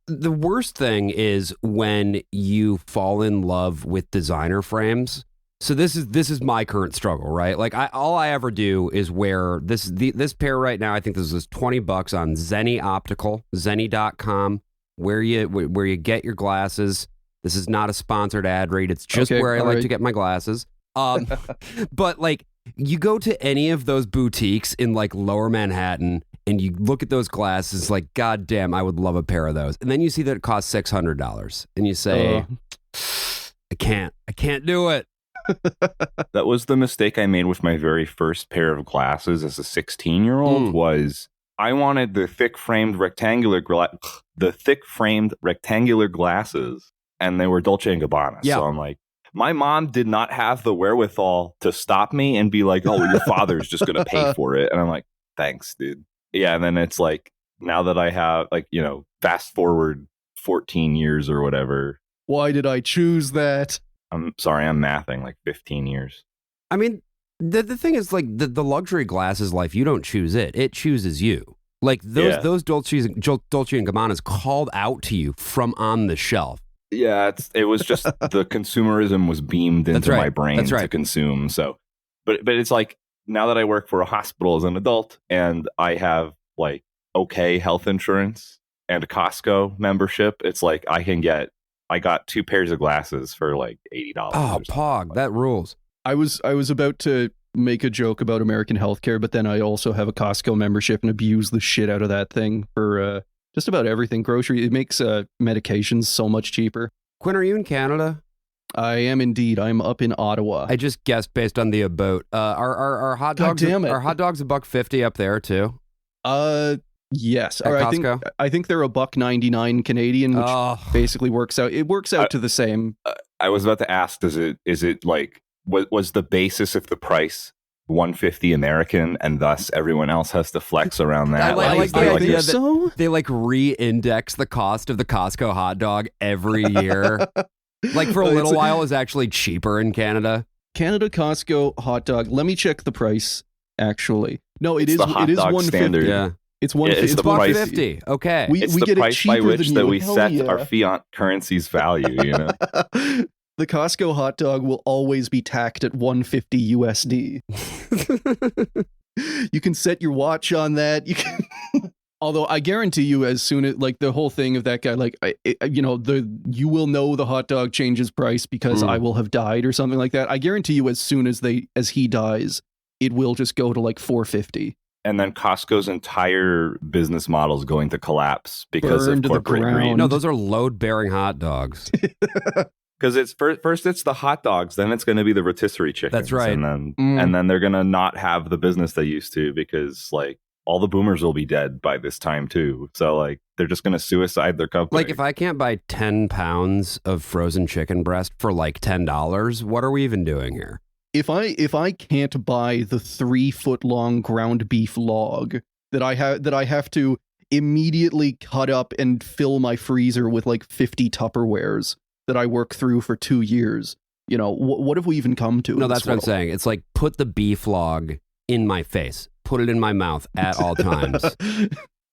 The worst thing is when you fall in love with designer frames. So this is my current struggle, right? Like all I ever do is wear this pair right now. I think this is $20 on Zenni Optical, Zenni.com, where you get your glasses. This is not a sponsored ad read. It's just where I like to get my glasses. But like you go to any of those boutiques in like Lower Manhattan and you look at those glasses, like, God damn, I would love a pair of those. And then you see that it costs $600 and you say, I can't do it. That was the mistake I made with my very first pair of glasses as a 16-year-old. Was I wanted the thick-framed rectangular glasses, and they were Dolce & Gabbana. Yeah. So I'm like, my mom did not have the wherewithal to stop me and be like, "Oh, your father's just going to pay for it." And I'm like, "Thanks, dude." Yeah, and then it's like, now that I have, like, you know, fast forward 14 years or whatever. Why did I choose that? I'm sorry, I'm mathing, like 15 years. I mean, the thing is, like, the luxury glasses life, you don't choose it. It chooses you. Like, those Dolce & Gabbana's called out to you from on the shelf. Yeah, it was just the consumerism was beamed into my brain to consume. So, but it's like, now that I work for a hospital as an adult and I have like okay health insurance and a Costco membership, it's like I got 2 pairs of glasses for like $80. Oh, Pog, that rules. I was about to make a joke about American healthcare, but then I also have a Costco membership and abuse the shit out of that thing for just about everything. Grocery, it makes medications so much cheaper. Quinn, are you in Canada? I am indeed. I'm up in Ottawa. I just guessed based on the about. Are hot dogs? God damn it. Are hot dogs $1.50 up there too? Yes. At Costco? I think they're $1.99 Canadian, which basically works out. It works out to the same. I was about to ask, is it like, was the basis of the price $1.50 American, and thus everyone else has to flex around that? I like the idea that so? they like re-index the cost of the Costco hot dog every year. Like for a little while, it was actually cheaper in Canada. Canada Costco hot dog. Let me check the price. Actually, no, it is $1.50. Yeah, it's $1.50. It's the price. $1.50. Okay, It's we the get price it cheaper by which than that you. we Hell set yeah. our fiat currency's value. You know. The Costco hot dog will always be tacked at $1.50 USD. You can set your watch on that. You can. Although I guarantee you, as soon as like the whole thing of that guy, like you will know the hot dog changes price because I will have died or something like that. I guarantee you, as soon as he dies, it will just go to like $4.50. And then Costco's entire business model is going to collapse because Burn of to the corporate greed. ground. no, those are load-bearing hot dogs. Because it's first it's the hot dogs, then it's going to be the rotisserie chickens. That's right. And then they're going to not have the business they used to because like all the boomers will be dead by this time too. So like they're just going to suicide their company. Like if I can't buy 10 pounds of frozen chicken breast for like $10, what are we even doing here? If I can't buy the 3-foot-long ground beef log that I have to immediately cut up and fill my freezer with like 50 Tupperwares that I work through for 2 years, what have we even come to? No, that's what I'm saying. It's like put the beef log in my face, put it in my mouth at all times.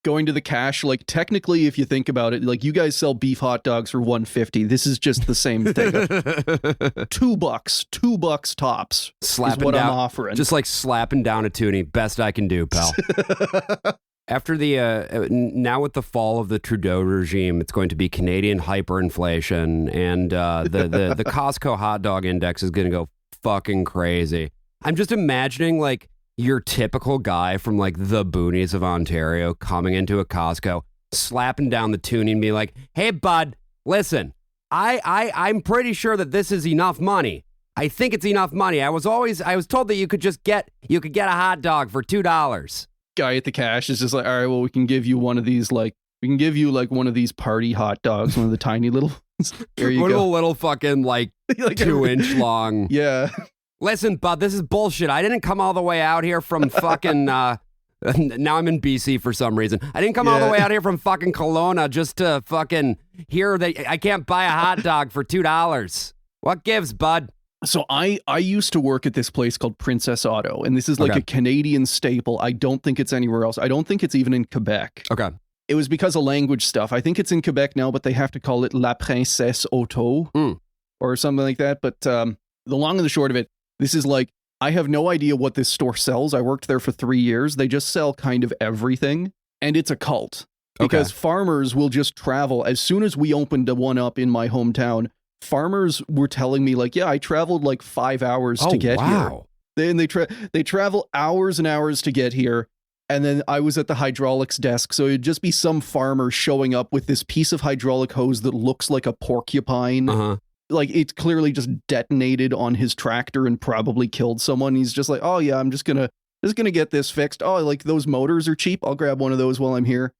Going to the cash, like technically, if you think about it, like you guys sell beef hot dogs for $1.50. This is just the same thing. $2 tops. Slapping is what down, I'm offering. Just like slapping down a toonie. Best I can do, pal. After the now with the fall of the Trudeau regime, it's going to be Canadian hyperinflation, and the Costco hot dog index is going to go fucking crazy. I'm just imagining like your typical guy from like the boonies of Ontario coming into a Costco, slapping down the toonie and being like, "Hey, bud, listen, I'm pretty sure that this is enough money. I think it's enough money. I was told that you could get a hot dog for $2." Guy at the cash is just like, all right, well, we can give you one of these, one of these party hot dogs, one of the tiny little ones. There you one go. of the little fucking like 2-inch long. Yeah. Listen, bud, this is bullshit. I didn't come all the way out here from fucking, now I'm in BC for some reason. I didn't come all the way out here from fucking Kelowna just to fucking hear that I can't buy a hot dog for $2. What gives, bud? So I used to work at this place called Princess Auto, and this is like a Canadian staple. I don't think it's anywhere else. I don't think it's even in Quebec. Okay. it was because of language stuff. I think it's in Quebec now, but they have to call it La Princesse Auto or something like that. But the long and the short of it, this is like, I have no idea what this store sells. I worked there for 3 years. They just sell kind of everything. And it's a cult. Because farmers will just travel. As soon as we opened one up in my hometown, farmers were telling me like, yeah, I traveled like 5 hours to get here. They travel hours and hours to get here. And then I was at the hydraulics desk. So it'd just be some farmer showing up with this piece of hydraulic hose that looks like a porcupine. Like it's clearly just detonated on his tractor and probably killed someone. He's just like, oh yeah, I'm just gonna get this fixed. Oh, like those motors are cheap. I'll grab one of those while I'm here.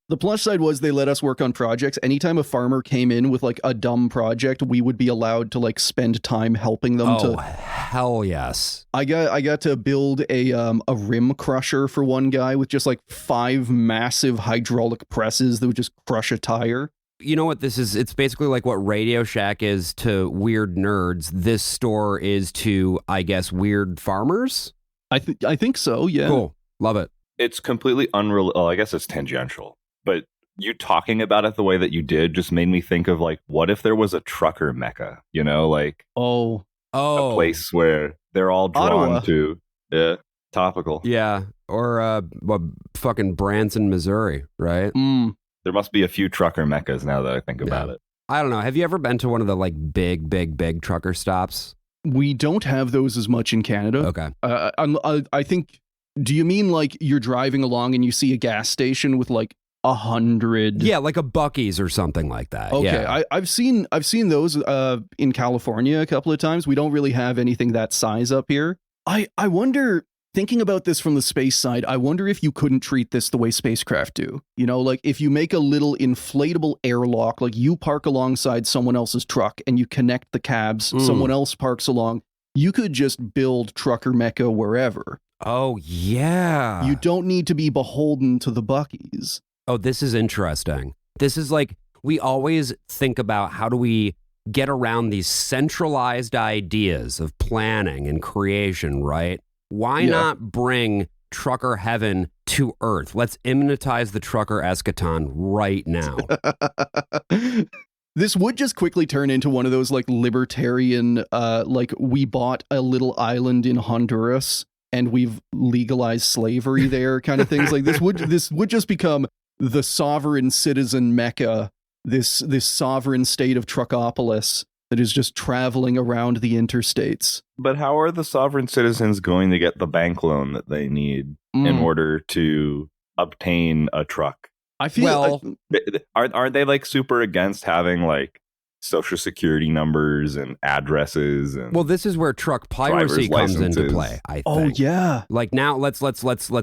The plus side was they let us work on projects. Anytime a farmer came in with like a dumb project, we would be allowed to like spend time helping them. Oh, hell yes. I got to build a rim crusher for one guy with just like 5 massive hydraulic presses that would just crush a tire. You know what this is? It's basically like what Radio Shack is to weird nerds. This store is to, I guess, weird farmers? I think so, yeah. Cool. Love it. It's completely unreal. Oh, I guess it's tangential. But you talking about it the way that you did just made me think of like, what if there was a trucker mecca? You know, like a place where they're all drawn Ottawa. to. Yeah, topical. Yeah, or fucking Branson, Missouri, right? There must be a few trucker meccas now that I think about it. I don't know. Have you ever been to one of the like big trucker stops? We don't have those as much in Canada. Okay. I think. Do you mean like you're driving along and you see a gas station with like 100? Yeah, like a Buc-ee's or something like that. Okay, yeah. I've seen those in California a couple of times. We don't really have anything that size up here. I wonder. Thinking about this from the space side, I wonder if you couldn't treat this the way spacecraft do. You know, like if you make a little inflatable airlock, like you park alongside someone else's truck and you connect the cabs, someone else parks along, you could just build trucker mecca wherever. Oh, yeah. You don't need to be beholden to the Buc-ee's. Oh, this is interesting. This is like, we always think about how do we get around these centralized ideas of planning and creation, right? Why not bring trucker heaven to Earth? Let's immanentize the trucker eschaton right now. This would just quickly turn into one of those like libertarian, like we bought a little island in Honduras and we've legalized slavery there kind of things. Like this would just become the sovereign citizen mecca, this sovereign state of Truckopolis that is just traveling around the interstates. But how are the sovereign citizens going to get the bank loan that they need in order to obtain a truck? I feel are they like super against having like social security numbers and addresses and this is where truck piracy comes into play, I think. Oh yeah. Like now let's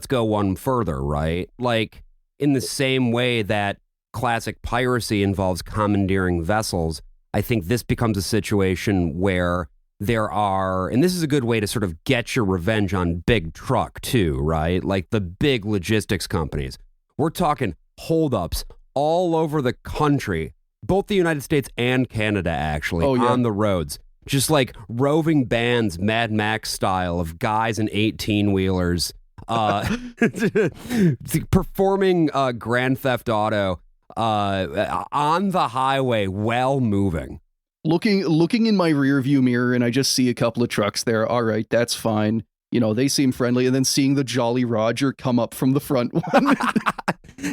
go one further, right? Like in the same way that classic piracy involves commandeering vessels, I think this becomes a situation where there are, and this is a good way to sort of get your revenge on big truck too, right? Like the big logistics companies. We're talking holdups all over the country, both the United States and Canada, actually, on the roads. Just like roving bands, Mad Max style, of guys in 18-wheelers performing Grand Theft Auto on the highway while moving. Looking in my rear view mirror and I just see a couple of trucks there. All right, that's fine. You know, they seem friendly. And then seeing the Jolly Roger come up from the front one.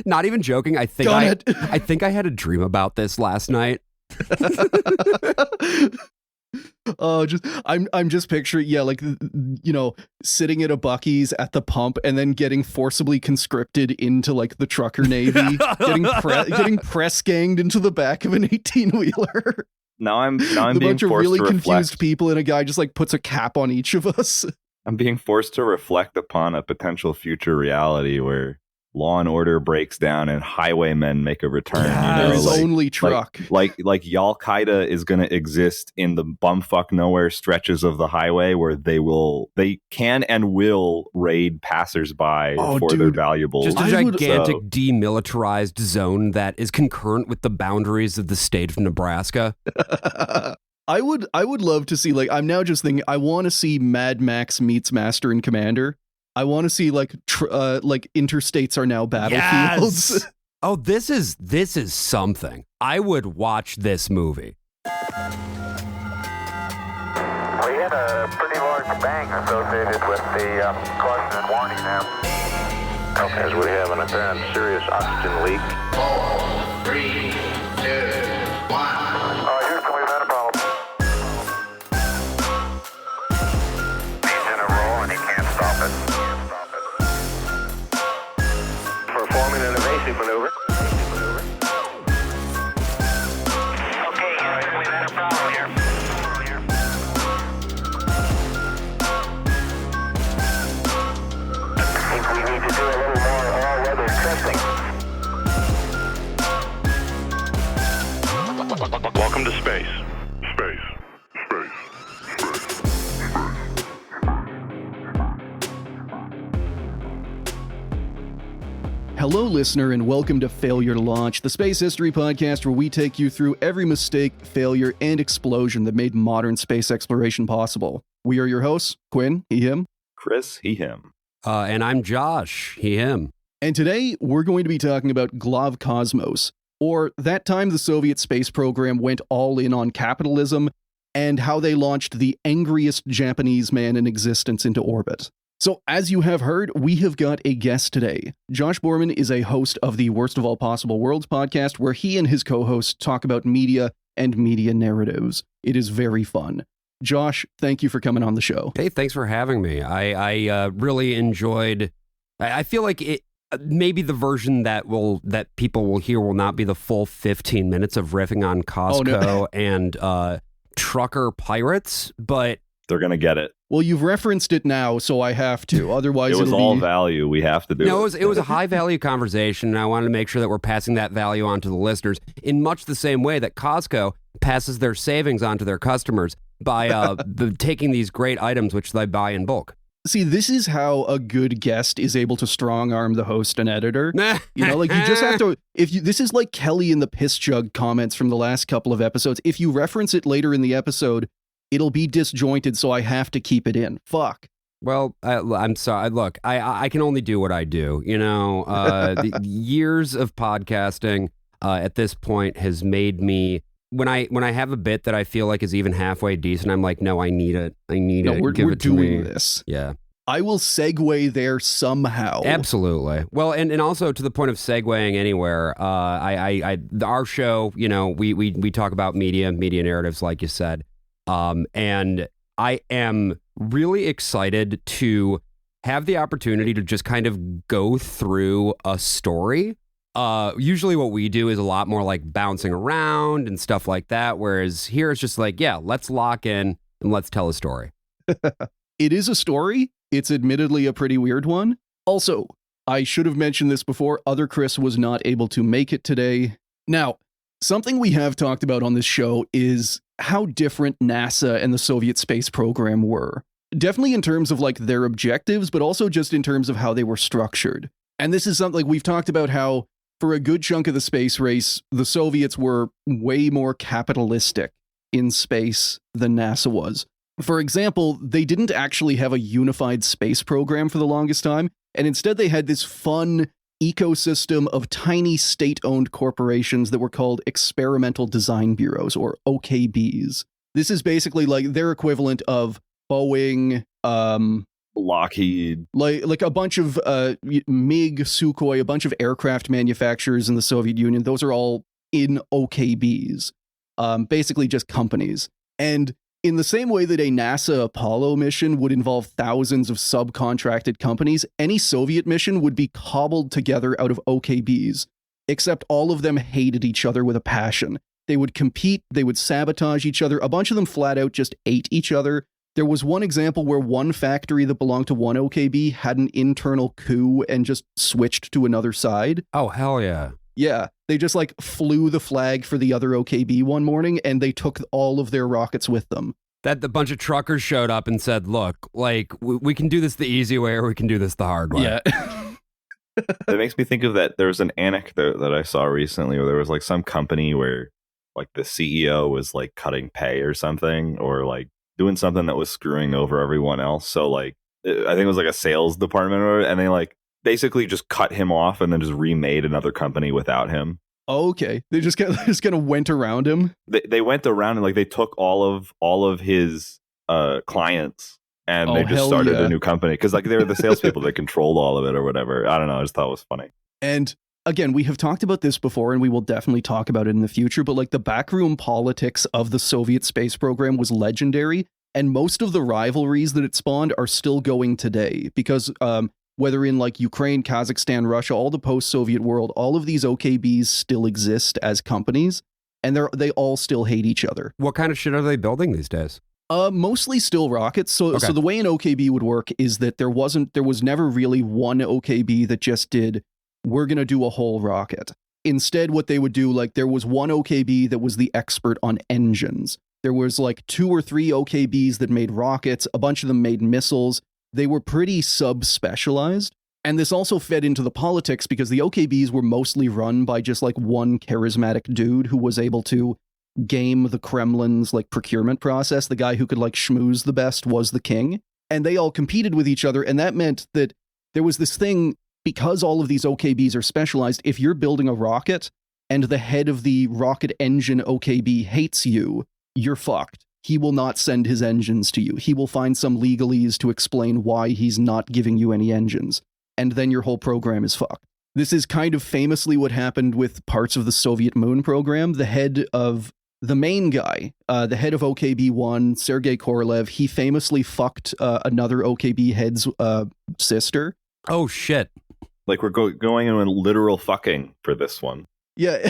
Not even joking. I think I had a dream about this last night. I'm just picturing, like, you know, sitting at a Buc-ee's at the pump and then getting forcibly conscripted into like the trucker navy, getting press ganged into the back of an 18-wheeler. Now I'm being bunch of really confused reflect. People and a guy just like puts a cap on each of us. I'm being forced to reflect upon a potential future reality where law and order breaks down and highwaymen make a return. His only truck. Like Al-Qaeda is going to exist in the bumfuck nowhere stretches of the highway where they can and will raid passersby for their valuables. Just a gigantic demilitarized zone that is concurrent with the boundaries of the state of Nebraska. I would love to see, like, I'm now just thinking, I want to see Mad Max meets Master and Commander. I want to see like interstates are now battlefields. Yes! Oh, this is something. I would watch this movie. We had a pretty large bang associated with the caution and warning now. Okay, as we have an apparent serious oxygen leak. 4, 3, 2, 1. Houston, we've had a problem. He's in a roll and he can't stop it. Performing an evasive maneuver. Okay, Houston, we've had a problem here. I think we need to do a little more all-weather testing. Welcome to space. Hello, listener, and welcome to Failure to Launch, the space history podcast where we take you through every mistake, failure, and explosion that made modern space exploration possible. We are your hosts, Quinn, he, him. Chris, he, him. And I'm Josh, he, him. And today, we're going to be talking about Glavkosmos, or that time the Soviet space program went all in on capitalism, and how they launched the angriest Japanese man in existence into orbit. So, as you have heard, we have got a guest today. Josh Boerman is a host of the Worst of All Possible Worlds podcast, where he and his co-hosts talk about media and media narratives. It is very fun. Josh, thank you for coming on the show. Hey, thanks for having me. I really enjoyed. I feel like it. Maybe the version that people will hear will not be the full 15 minutes of riffing on Costco and trucker pirates, but they're gonna get it. Well, you've referenced it now, so I have to. Otherwise, it was all value. We have to do it. No, it was a high value conversation, and I wanted to make sure that we're passing that value on to the listeners in much the same way that Costco passes their savings on to their customers by taking these great items which they buy in bulk. See, this is how a good guest is able to strong arm the host and editor. You know, like you just have to, this is like Kelly in the piss jug comments from the last couple of episodes. If you reference it later in the episode, it'll be disjointed, so I have to keep it in. Fuck. Well, I'm sorry. Look, I can only do what I do. You know, the years of podcasting at this point has made me, when I have a bit that I feel like is even halfway decent, I'm like, no, I need it. We're doing this. Yeah. I will segue there somehow. Absolutely. Well, and also to the point of segueing anywhere, our show, you know, we talk about media narratives, like you said. And I am really excited to have the opportunity to just kind of go through a story. Usually what we do is a lot more like bouncing around and stuff like that. Whereas here it's just like, yeah, let's lock in and let's tell a story. It is a story. It's admittedly a pretty weird one. Also, I should have mentioned this before. Other Chris was not able to make it today. Now, something we have talked about on this show is how different NASA and the Soviet space program were. Definitely in terms of like their objectives, but also just in terms of how they were structured. And this is something like we've talked about how for a good chunk of the space race, the Soviets were way more capitalistic in space than NASA was. For example, they didn't actually have a unified space program for the longest time, and instead they had this fun ecosystem of tiny state-owned corporations that were called experimental design bureaus, or OKBs. This is basically like their equivalent of Boeing, Lockheed, like a bunch of MiG, Sukhoi, a bunch of aircraft manufacturers in the Soviet Union. Those are all in OKBs, basically just companies. And in the same way that a NASA Apollo mission would involve thousands of subcontracted companies, any Soviet mission would be cobbled together out of OKBs, except all of them hated each other with a passion. They would compete, they would sabotage each other. A bunch of them flat out just ate each other. There was one example where one factory that belonged to one OKB had an internal coup and just switched to another side. Oh, hell yeah. Yeah, they just like flew the flag for the other OKB one morning and they took all of their rockets with them. That the bunch of truckers showed up and said, look, like we can do this the easy way or we can do this the hard way. Yeah. That makes me think of that. There was an anecdote that I saw recently where there was like some company where like the CEO was like cutting pay or something, or like doing something that was screwing over everyone else. So like I think it was like a sales department, and they like basically just cut him off and then just remade another company without him. Okay, they just kind of went around him. They went around and like they took all of his clients and they just started a new company because like they were the salespeople that controlled all of it or whatever. I don't know. I just thought it was funny. And again, we have talked about this before, and we will definitely talk about it in the future. But like the backroom politics of the Soviet space program was legendary, and most of the rivalries that it spawned are still going today because whether in like Ukraine, Kazakhstan, Russia, all the post-Soviet world, all of these OKBs still exist as companies, and they all still hate each other. What kind of shit are they building these days? Mostly still rockets. So the way an OKB would work is that there was never really one OKB that just did, we're going to do a whole rocket. Instead, what they would do, like there was one OKB that was the expert on engines. There was like 2 or 3 OKBs that made rockets. A bunch of them made missiles. They were pretty sub-specialized. And this also fed into the politics because the OKBs were mostly run by just like one charismatic dude who was able to game the Kremlin's like procurement process. The guy who could like schmooze the best was the king. And they all competed with each other. And that meant that there was this thing, because all of these OKBs are specialized, if you're building a rocket and the head of the rocket engine OKB hates you, you're fucked. He will not send his engines to you. He will find some legalese to explain why he's not giving you any engines. And then your whole program is fucked. This is kind of famously what happened with parts of the Soviet moon program. The main guy, the head of OKB-1, Sergei Korolev, he famously fucked another OKB head's sister. Oh, shit. Like we're going in literal fucking for this one. Yeah,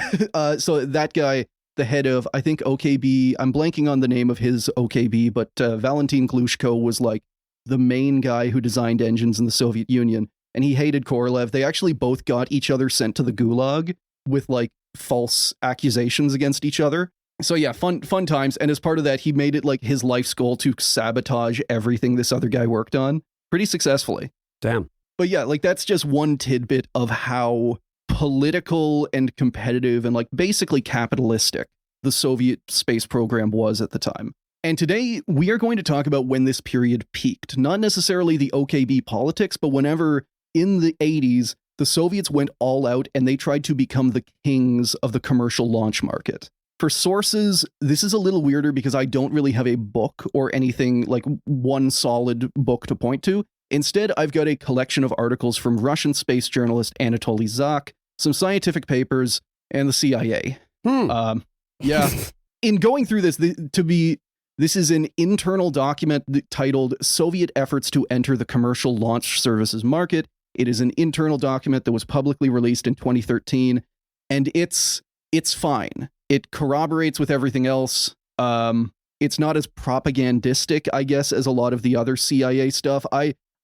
so that guy, the head of, I think, OKB, I'm blanking on the name of his OKB, but Valentin Glushko was like the main guy who designed engines in the Soviet Union, and he hated Korolev. They actually both got each other sent to the Gulag with like false accusations against each other. So yeah, fun times, and as part of that, he made it like his life's goal to sabotage everything this other guy worked on, pretty successfully. Damn. But yeah, like that's just one tidbit of how political and competitive and like basically capitalistic the Soviet space program was at the time. And today we are going to talk about when this period peaked, not necessarily the OKB politics, but whenever in the 80s, the Soviets went all out and they tried to become the kings of the commercial launch market. For sources, this is a little weirder because I don't really have a book or anything like one solid book to point to. Instead, I've got a collection of articles from Russian space journalist Anatoly Zak, some scientific papers, and the CIA. Yeah. In going through this, this is an internal document titled Soviet Efforts to Enter the Commercial Launch Services Market. It is an internal document that was publicly released in 2013, and it's fine. It corroborates with everything else. It's not as propagandistic, I guess, as a lot of the other CIA stuff.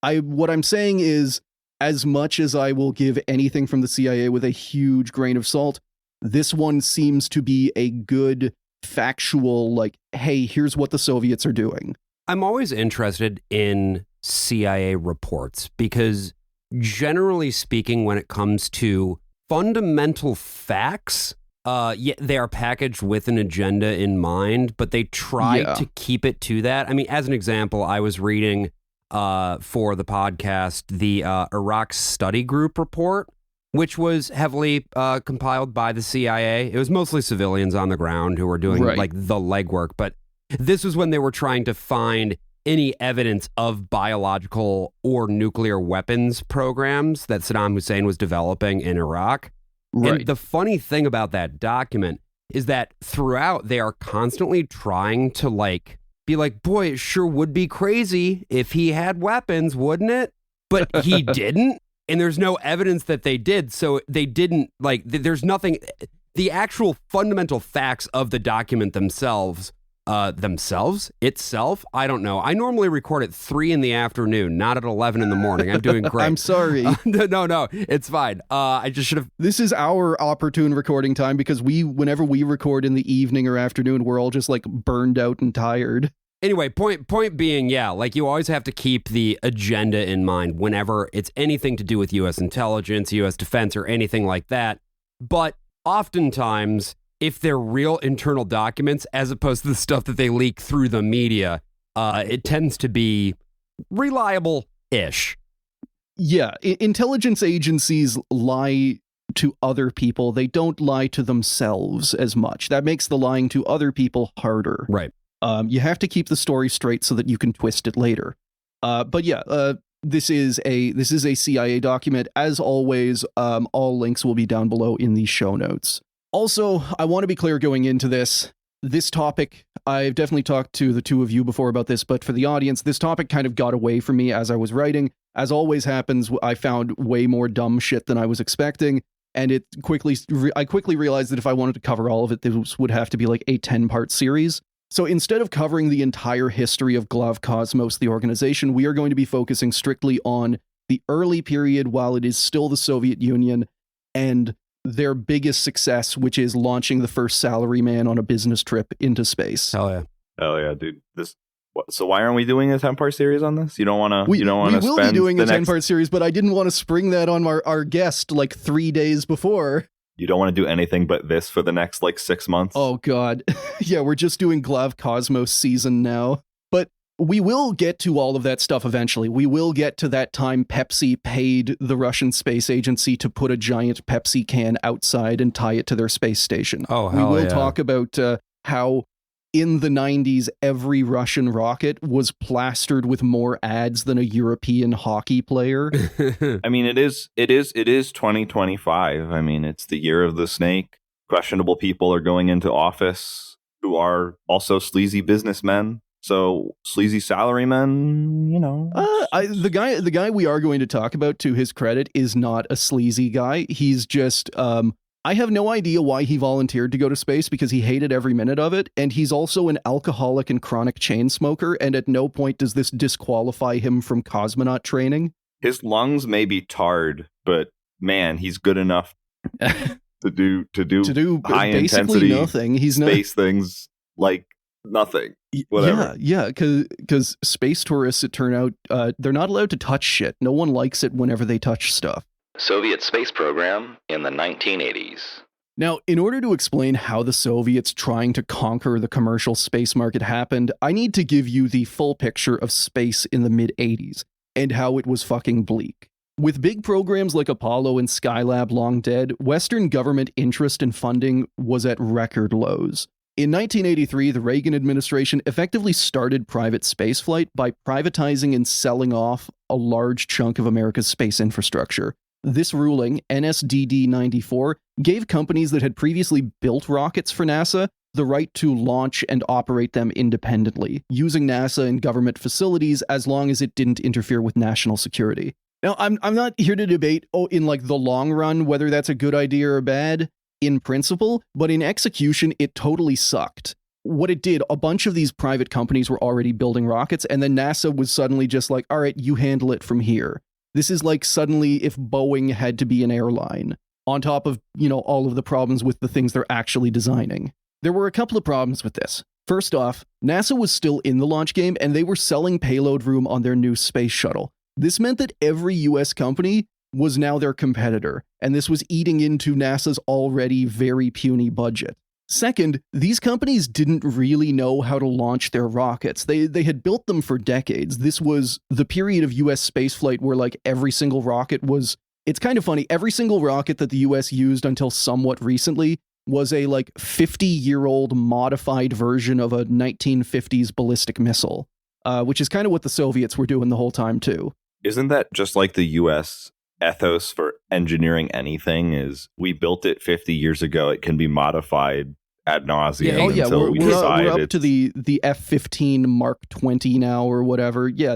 What I'm saying is, as much as I will give anything from the CIA with a huge grain of salt, this one seems to be a good factual, like, hey, here's what the Soviets are doing. I'm always interested in CIA reports because generally speaking, when it comes to fundamental facts, they are packaged with an agenda in mind, but they try to keep it to that. I mean, as an example, I was reading for the podcast the Iraq Study Group report, which was heavily compiled by the CIA. It was mostly civilians on the ground who were doing like the legwork, but this was when they were trying to find any evidence of biological or nuclear weapons programs that Saddam Hussein was developing in Iraq. Right. And the funny thing about that document is that throughout they are constantly trying to like be like, boy, it sure would be crazy if he had weapons, wouldn't it? But he didn't. And there's no evidence that they did. So they didn't like, there's nothing, the actual fundamental facts of the document themselves, itself, I don't know. I normally record at 3 p.m, not at 11 a.m. I'm doing great. I'm sorry. No, it's fine. I just should have. This is our opportune recording time because whenever we record in the evening or afternoon, we're all just like burned out and tired. Anyway, point being, yeah, like you always have to keep the agenda in mind whenever it's anything to do with U.S. intelligence, U.S. defense, or anything like that. But oftentimes, if they're real internal documents, as opposed to the stuff that they leak through the media, it tends to be reliable ish. Yeah, intelligence agencies lie to other people. They don't lie to themselves as much. That makes the lying to other people harder. Right. You have to keep the story straight so that you can twist it later. But yeah, this is a CIA document. As always, all links will be down below in the show notes. Also, I want to be clear going into this topic, I've definitely talked to the two of you before about this, but for the audience, this topic kind of got away from me as I was writing. As always happens, I found way more dumb shit than I was expecting, and I quickly realized that if I wanted to cover all of it, this would have to be like a 10-part series. So instead of covering the entire history of Glavkosmos, the organization, we are going to be focusing strictly on the early period while it is still the Soviet Union and their biggest success, which is launching the first salaryman on a business trip into space. Hell yeah. Hell yeah, dude. So why aren't we doing a 10-part series on this? You don't want to. We will be doing a 10-part series, but I didn't want to spring that on our guest like 3 days before. You don't want to do anything but this for the next like 6 months. Oh God, yeah, we're just doing Glavkosmos season now. But we will get to all of that stuff eventually. We will get to that time Pepsi paid the Russian space agency to put a giant Pepsi can outside and tie it to their space station. Oh, hell We will talk about how in the 90s, every Russian rocket was plastered with more ads than a European hockey player. I mean, it is 2025. I mean, it's the year of the snake. Questionable people are going into office who are also sleazy businessmen. So sleazy salarymen, you know. The guy we are going to talk about, to his credit, is not a sleazy guy. He's just I have no idea why he volunteered to go to space because he hated every minute of it, and he's also an alcoholic and chronic chain smoker, and at no point does this disqualify him from cosmonaut training. His lungs may be tarred, but man, he's good enough to do high intensity nothing. He's space things like nothing. Whatever. Yeah, because space tourists, it turned out, they're not allowed to touch shit. No one likes it whenever they touch stuff. Soviet space program in the 1980s. Now, in order to explain how the Soviets trying to conquer the commercial space market happened, I need to give you the full picture of space in the mid-80s and how it was fucking bleak. With big programs like Apollo and Skylab long dead, Western government interest and funding was at record lows. In 1983, the Reagan administration effectively started private spaceflight by privatizing and selling off a large chunk of America's space infrastructure. This ruling, NSDD 94, gave companies that had previously built rockets for NASA the right to launch and operate them independently, using NASA and government facilities as long as it didn't interfere with national security. Now, I'm not here to debate, in like the long run, whether that's a good idea or bad, in principle, but in execution, it totally sucked. What it did, a bunch of these private companies were already building rockets, and then NASA was suddenly just like, all right, you handle it from here. This is like suddenly if Boeing had to be an airline, on top of, all of the problems with the things they're actually designing. There were a couple of problems with this. First off, NASA was still in the launch game, and they were selling payload room on their new space shuttle. This meant that every US company was now their competitor, and this was eating into NASA's already very puny budget. Second, these companies didn't really know how to launch their rockets. They had built them for decades. This was the period of US spaceflight where like every single rocket was, it's kind of funny, every single rocket that the US used until somewhat recently was a like 50-year-old modified version of a 1950s ballistic missile, which is kind of what the Soviets were doing the whole time too. Isn't that just like the US ethos for engineering anything is we built it 50 years ago, it can be modified ad nauseum. We're up to the F-15 Mark 20 now or whatever. Yeah,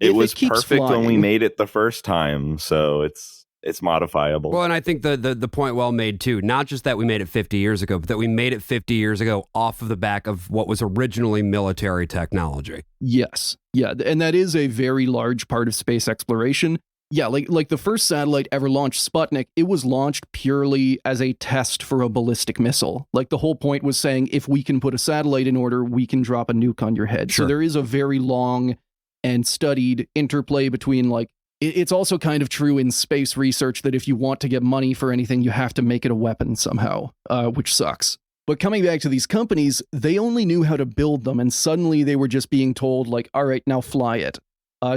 it was perfect when we made it the first time, so it's modifiable. Well, and I think the point well made too, not just that we made it 50 years ago, but that we made it 50 years ago off of the back of what was originally military technology. Yes. Yeah, and that is a very large part of space exploration. Yeah, like the first satellite ever launched, Sputnik, it was launched purely as a test for a ballistic missile. Like the whole point was saying, if we can put a satellite in order, we can drop a nuke on your head. Sure. So there is a very long and studied interplay between like, it's also kind of true in space research that if you want to get money for anything, you have to make it a weapon somehow, which sucks. But coming back to these companies, they only knew how to build them, and suddenly they were just being told like, all right, now fly it.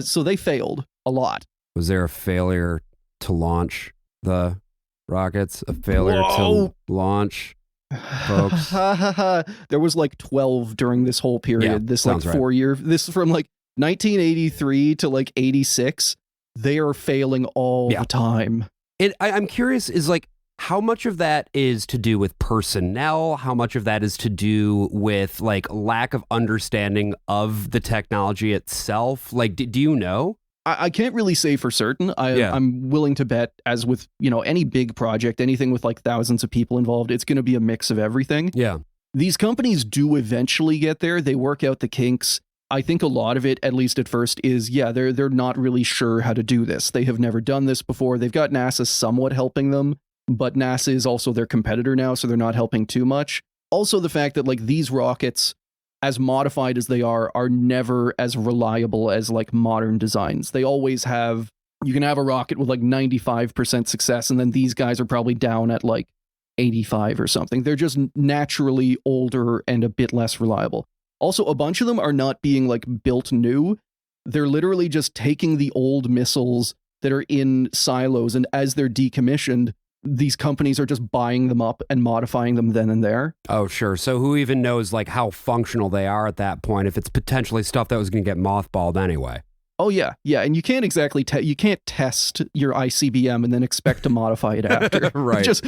So they failed a lot. Was there a failure to launch the rockets? A failure to launch, folks? There was like 12 during this whole period. Yeah, this like 4-year. This from like 1983 to like 86. They are failing all the time. And I'm curious, is like, how much of that is to do with personnel? How much of that is to do with like lack of understanding of the technology itself? Like, do you know? I can't really say for certain. I'm willing to bet, as with, any big project, anything with like thousands of people involved, it's going to be a mix of everything. Yeah. These companies do eventually get there. They work out the kinks. I think a lot of it, at least at first, is, they're not really sure how to do this. They have never done this before. They've got NASA somewhat helping them, but NASA is also their competitor now, so they're not helping too much. Also, the fact that like these rockets, as modified as they are never as reliable as like modern designs. They always have, you can have a rocket with like 95% success, and then these guys are probably down at like 85 or something. They're just naturally older and a bit less reliable. Also, a bunch of them are not being like built new. They're literally just taking the old missiles that are in silos, and as they're decommissioned, these companies are just buying them up and modifying them then and there. Oh, sure. So who even knows like how functional they are at that point if it's potentially stuff that was going to get mothballed anyway? Oh, yeah. Yeah. And you can't exactly you can't test your ICBM and then expect to modify it after. Right. Just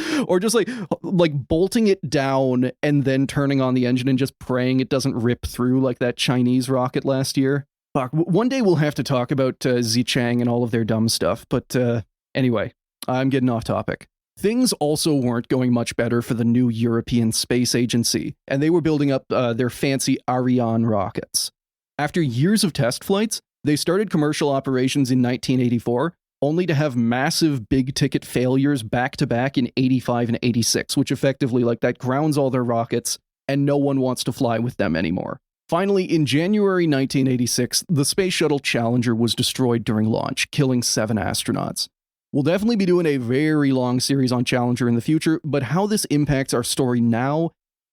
like bolting it down and then turning on the engine and just praying it doesn't rip through like that Chinese rocket last year. Fuck. One day we'll have to talk about Zichang and all of their dumb stuff. But anyway, I'm getting off topic. Things also weren't going much better for the new European Space Agency, and they were building up their fancy Ariane rockets. After years of test flights, they started commercial operations in 1984, only to have massive big-ticket failures back-to-back in 85 and 86, which effectively, like, that grounds all their rockets, and no one wants to fly with them anymore. Finally, in January 1986, the Space Shuttle Challenger was destroyed during launch, killing 7 astronauts. We'll definitely be doing a very long series on Challenger in the future, but how this impacts our story now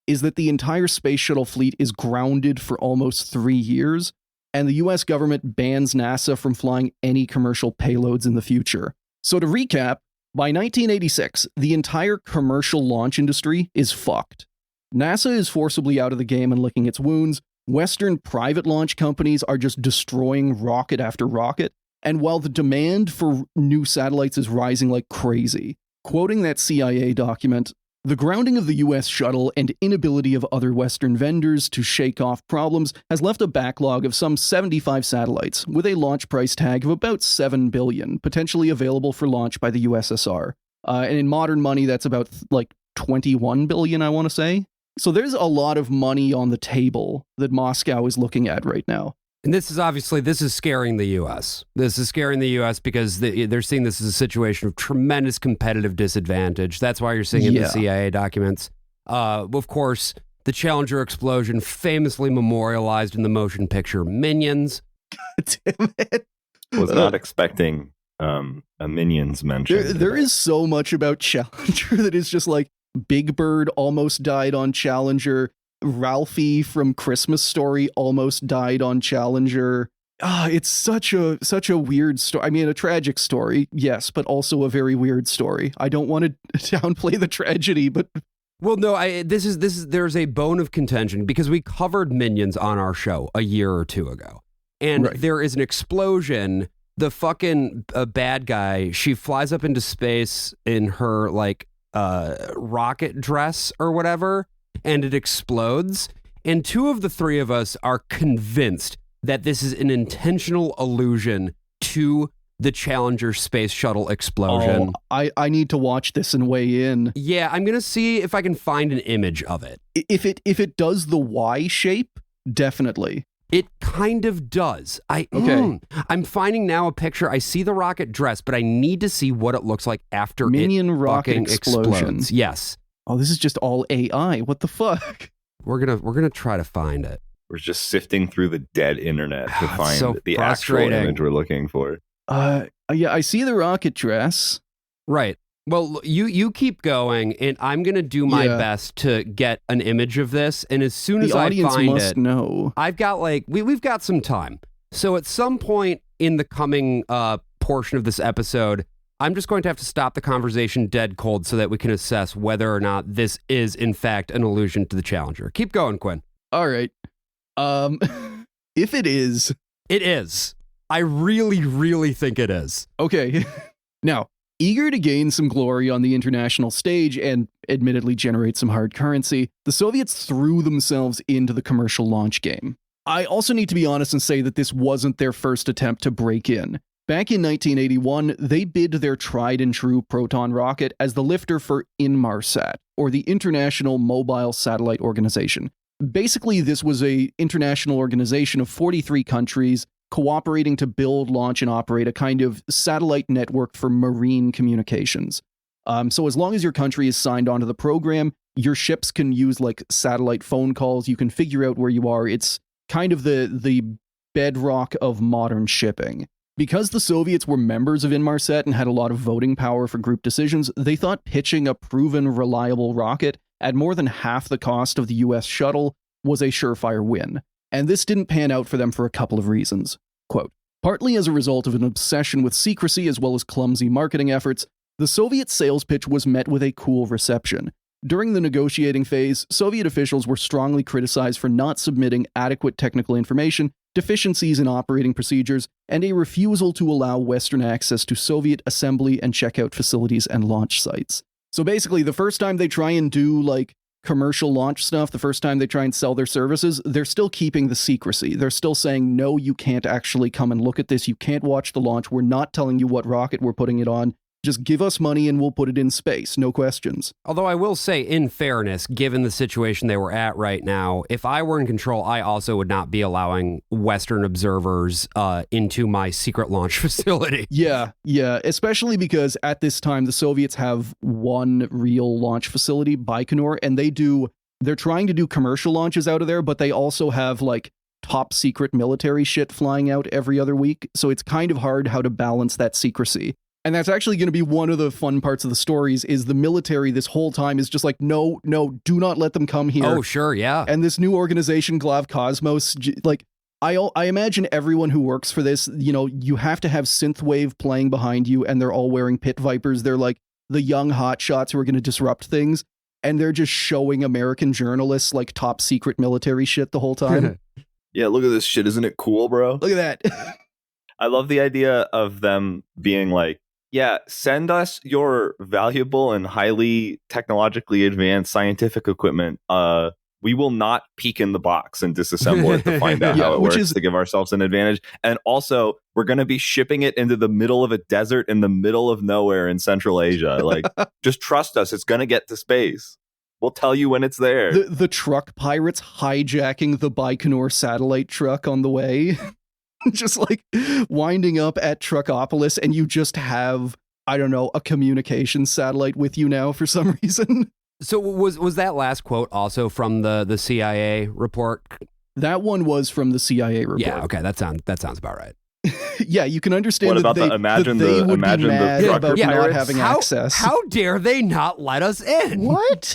is that the entire space shuttle fleet is grounded for almost 3 years, and the US government bans NASA from flying any commercial payloads in the future. So to recap, by 1986, the entire commercial launch industry is fucked. NASA is forcibly out of the game and licking its wounds. Western private launch companies are just destroying rocket after rocket. And while the demand for new satellites is rising like crazy, quoting that CIA document, the grounding of the US shuttle and inability of other Western vendors to shake off problems has left a backlog of some 75 satellites, with a launch price tag of about $7 billion, potentially available for launch by the USSR. And in modern money, that's about like $21 billion, I want to say. So there's a lot of money on the table that Moscow is looking at right now. And this is scaring the U.S. This is scaring the U.S. because they're seeing this as a situation of tremendous competitive disadvantage. That's why you're seeing in the CIA documents. Of course, the Challenger explosion famously memorialized in the motion picture Minions. God damn it. Was not expecting a Minions mention. There is so much about Challenger that is just like Big Bird almost died on Challenger. Ralphie from Christmas Story almost died on Challenger. It's such a weird story. I mean, a tragic story, yes, but also a very weird story. I don't want to downplay the tragedy, but well, no, there's a bone of contention because we covered Minions on our show a year or two ago, and there is an explosion. The fucking bad guy, she flies up into space in her like rocket dress or whatever. And it explodes, and 2 of the 3 of us are convinced that this is an intentional allusion to the Challenger space shuttle explosion. Oh, I need to watch this and weigh in. Yeah, I'm gonna see if I can find an image of it. If it does the Y shape, definitely. It kind of does. I'm finding now a picture. I see the rocket dress, but I need to see what it looks like after Minion it rocket fucking explosion. Explodes. Yes. Oh, this is just all AI. What the fuck? We're gonna try to find it. We're just sifting through the dead internet to find so the actual image we're looking for. Yeah, I see the rocket dress. Right. Well, you keep going, and I'm gonna do my best to get an image of this. And as soon as I find it, know. I've got like we've got some time. So at some point in the coming portion of this episode, I'm just going to have to stop the conversation dead cold so that we can assess whether or not this is, in fact, an allusion to the Challenger. Keep going, Quinn. All right. If it is... It is. I really, really think it is. Okay. Now, eager to gain some glory on the international stage and admittedly generate some hard currency, the Soviets threw themselves into the commercial launch game. I also need to be honest and say that this wasn't their first attempt to break in. Back in 1981, they bid their tried and true Proton rocket as the lifter for Inmarsat, or the International Mobile Satellite Organization. Basically, this was an international organization of 43 countries cooperating to build, launch, and operate a kind of satellite network for marine communications. So as long as your country is signed onto the program, your ships can use like satellite phone calls. You can figure out where you are. It's kind of the bedrock of modern shipping. Because the Soviets were members of Inmarsat and had a lot of voting power for group decisions, they thought pitching a proven, reliable rocket at more than half the cost of the US shuttle was a surefire win. And this didn't pan out for them for a couple of reasons. Quote, partly as a result of an obsession with secrecy as well as clumsy marketing efforts, the Soviet sales pitch was met with a cool reception. During the negotiating phase, Soviet officials were strongly criticized for not submitting adequate technical information, deficiencies in operating procedures, and a refusal to allow Western access to Soviet assembly and checkout facilities and launch sites. So basically, the first time they try and do like commercial launch stuff, the first time they try and sell their services, they're still keeping the secrecy. They're still saying, no, you can't actually come and look at this. You can't watch the launch. We're not telling you what rocket we're putting it on. Just give us money and we'll put it in space. No questions. Although I will say, in fairness, given the situation they were at right now, if I were in control, I also would not be allowing Western observers into my secret launch facility. Yeah. Especially because at this time, the Soviets have one real launch facility, Baikonur, and they're trying to do commercial launches out of there, but they also have like top secret military shit flying out every other week. So it's kind of hard how to balance that secrecy. And that's actually going to be one of the fun parts of the stories is the military this whole time is just like, no, do not let them come here. Oh, sure, yeah. And this new organization, Glavkosmos, like, I imagine everyone who works for this, you have to have synthwave playing behind you and they're all wearing pit vipers. They're like the young hotshots who are going to disrupt things. And they're just showing American journalists like top secret military shit the whole time. Yeah, look at this shit. Isn't it cool, bro? Look at that. I love the idea of them being like, yeah, send us your valuable and highly technologically advanced scientific equipment. We will not peek in the box and disassemble it to find out how it works to give ourselves an advantage. And also, we're going to be shipping it into the middle of a desert in the middle of nowhere in Central Asia. Like, just trust us. It's going to get to space. We'll tell you when it's there. The truck pirates hijacking the Baikonur satellite truck on the way. Just like winding up at Truckopolis and you just have, I don't know, a communications satellite with you now for some reason. So was that last quote also from the CIA report? That one was from the CIA report. Yeah, okay, that sounds about right. Yeah, you can understand what about that they would be mad about not having access. How dare they not let us in? What?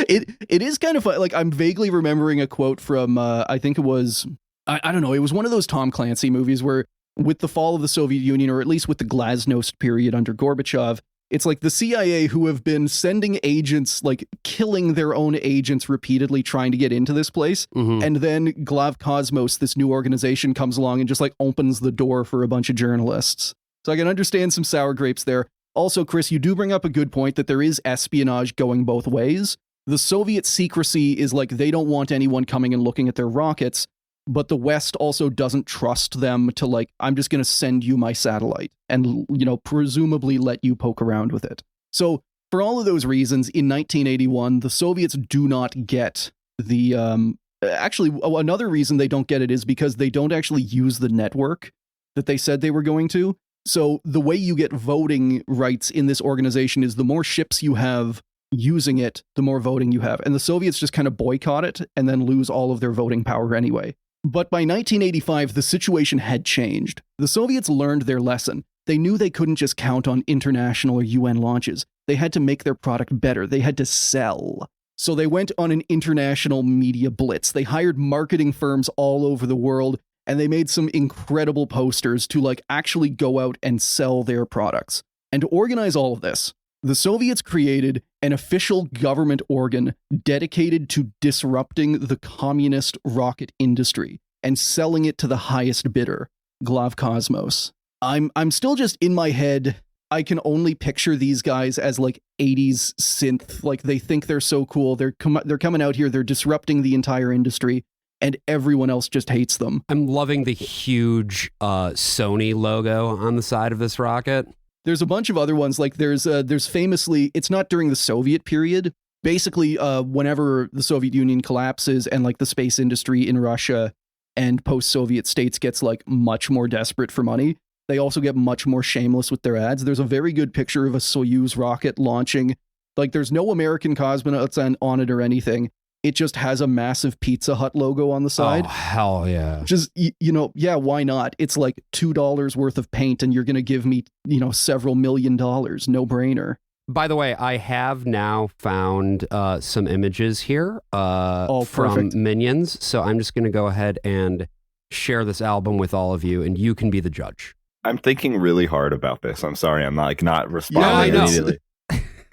It is kind of like I'm vaguely remembering a quote from I think it was I don't know, it was one of those Tom Clancy movies where with the fall of the Soviet Union, or at least with the Glasnost period under Gorbachev, it's like the CIA who have been sending agents, like killing their own agents repeatedly trying to get into this place. Mm-hmm. And then Glavkosmos, this new organization, comes along and just like opens the door for a bunch of journalists. So I can understand some sour grapes there. Also, Chris, you do bring up a good point that there is espionage going both ways. The Soviet secrecy is like they don't want anyone coming and looking at their rockets. But the West also doesn't trust them to like, I'm just going to send you my satellite and, presumably let you poke around with it. So for all of those reasons, in 1981, the Soviets do not get the, actually, another reason they don't get it is because they don't actually use the network that they said they were going to. So the way you get voting rights in this organization is the more ships you have using it, the more voting you have. And the Soviets just kind of boycott it and then lose all of their voting power anyway. But by 1985, the situation had changed. The Soviets learned their lesson. They knew they couldn't just count on international or UN launches. They had to make their product better. They had to sell. So they went on an international media blitz. They hired marketing firms all over the world, and they made some incredible posters to like actually go out and sell their products. And to organize all of this, the Soviets created an official government organ dedicated to disrupting the communist rocket industry and selling it to the highest bidder, Glavkosmos. I'm still just in my head. I can only picture these guys as like 80s synth. Like they think they're so cool. They're coming out here. They're disrupting the entire industry, and everyone else just hates them. I'm loving the huge Sony logo on the side of this rocket. There's a bunch of other ones. Like there's famously, it's not during the Soviet period. Basically, whenever the Soviet Union collapses and like the space industry in Russia and post-Soviet states gets like much more desperate for money, they also get much more shameless with their ads. There's a very good picture of a Soyuz rocket launching. Like there's no American cosmonauts on it or anything. It just has a massive Pizza Hut logo on the side. Oh, hell yeah. Just, yeah, why not? It's like $2 worth of paint and you're going to give me, several $1 million. No brainer. By the way, I have now found some images here from Minions. So I'm just going to go ahead and share this album with all of you, and you can be the judge. I'm thinking really hard about this. I'm sorry. I'm not responding immediately.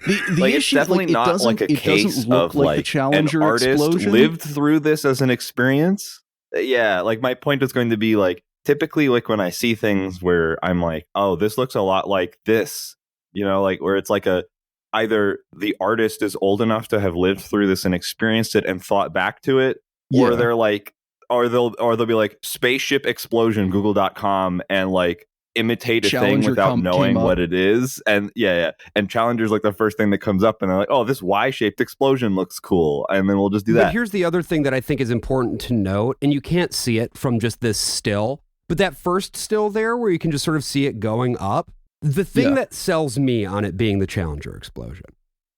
The issue it's definitely not like a case of like the Challenger an artist explosion lived through this as an experience. Yeah, like my point is going to be like typically like when I see things where I'm like, oh, this looks a lot like this, like where it's like either the artist is old enough to have lived through this and experienced it and thought back to it, or they're like, or they'll be like spaceship explosion google.com and like imitate a Challenger thing without knowing what it is, and and Challenger's like the first thing that comes up, and they're like, oh, this Y-shaped explosion looks cool, and then we'll just do that. But here's the other thing that I think is important to note, and you can't see it from just this still, but that first still there where you can just sort of see it going up, the thing that sells me on it being the Challenger explosion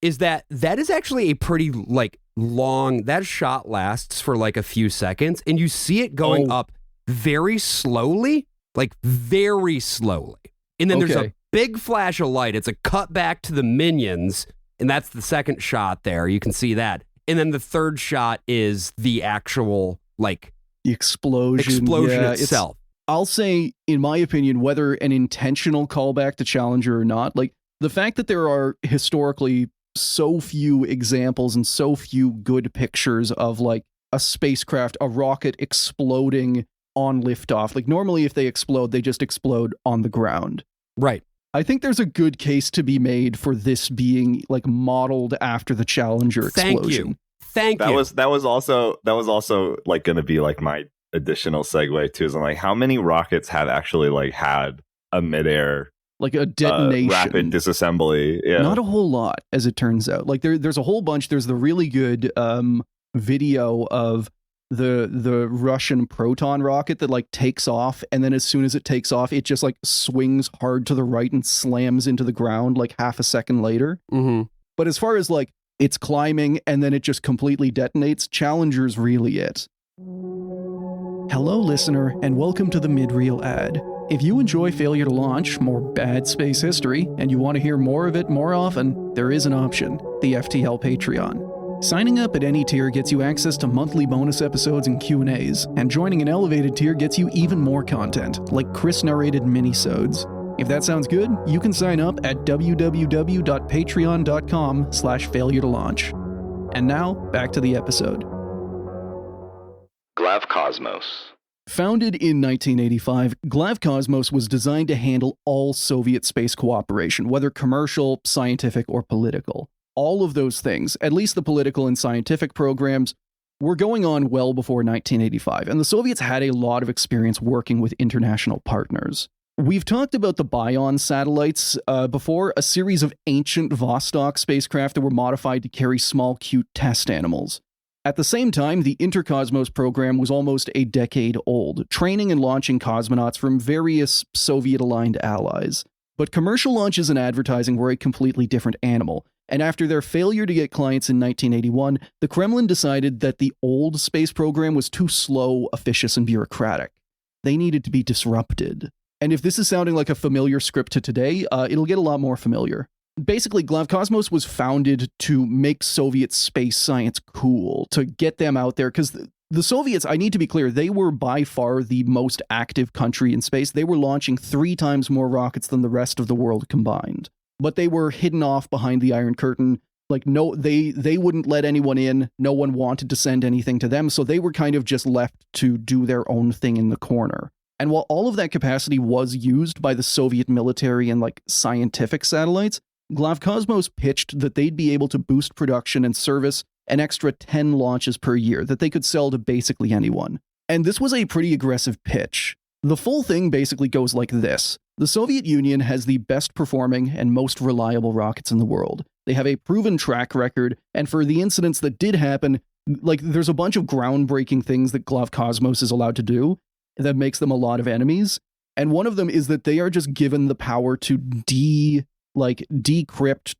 is that is actually a pretty like long, that shot lasts for like a few seconds, and you see it going up very slowly. Like very slowly. And then there's a big flash of light. It's a cut back to the Minions. And that's the second shot there. You can see that. And then the third shot is the actual like the explosion itself. I'll say, in my opinion, whether an intentional callback to Challenger or not, like the fact that there are historically so few examples and so few good pictures of like a spacecraft, a rocket exploding on liftoff. Like normally if they explode, they just explode on the ground. Right. I think there's a good case to be made for this being like modeled after the Challenger explosion. Thank you. That was also like going to be like my additional segue too. Is I'm like, how many rockets have actually like had a midair like a detonation, rapid disassembly? Yeah, not a whole lot, as it turns out. Like there's a whole bunch. There's the really good video of the Russian Proton rocket that like takes off, and then as soon as it takes off, it just like swings hard to the right and slams into the ground like half a second later. Mm-hmm. But as far as like it's climbing and then it just completely detonates, Challenger's really it. Hello, listener, and welcome to the mid-reel ad. If you enjoy Failure to Launch, more bad space history, and you want to hear more of it more often, there is an option, the FTL Patreon. Signing up at any tier gets you access to monthly bonus episodes and Q&As, and joining an elevated tier gets you even more content, like Chris-narrated minisodes. If that sounds good, you can sign up at www.patreon.com/failure to launch. And now, back to the episode. Glavkosmos. Founded in 1985, Glavkosmos was designed to handle all Soviet space cooperation, whether commercial, scientific, or political. All of those things, at least the political and scientific programs, were going on well before 1985, and the Soviets had a lot of experience working with international partners. We've talked about the Bion satellites before, a series of ancient Vostok spacecraft that were modified to carry small, cute test animals. At the same time, the Intercosmos program was almost a decade old, training and launching cosmonauts from various Soviet-aligned allies. But commercial launches and advertising were a completely different animal. And after their failure to get clients in 1981, the Kremlin decided that the old space program was too slow, officious, and bureaucratic. They needed to be disrupted. And if this is sounding like a familiar script to today, it'll get a lot more familiar. Basically, Glavkosmos was founded to make Soviet space science cool, to get them out there, because the Soviets, I need to be clear, they were by far the most active country in space. They were launching 3 times more rockets than the rest of the world combined. But they were hidden off behind the Iron Curtain. Like, no, they wouldn't let anyone in. No one wanted to send anything to them. So they were kind of just left to do their own thing in the corner. And while all of that capacity was used by the Soviet military and like scientific satellites, Glavkosmos pitched that they'd be able to boost production and service an extra 10 launches per year that they could sell to basically anyone. And this was a pretty aggressive pitch. The full thing basically goes like this. The Soviet Union has the best performing and most reliable rockets in the world. They have a proven track record, and for the incidents that did happen, like there's a bunch of groundbreaking things that Glavkosmos is allowed to do that makes them a lot of enemies. And one of them is that they are just given the power to decrypt,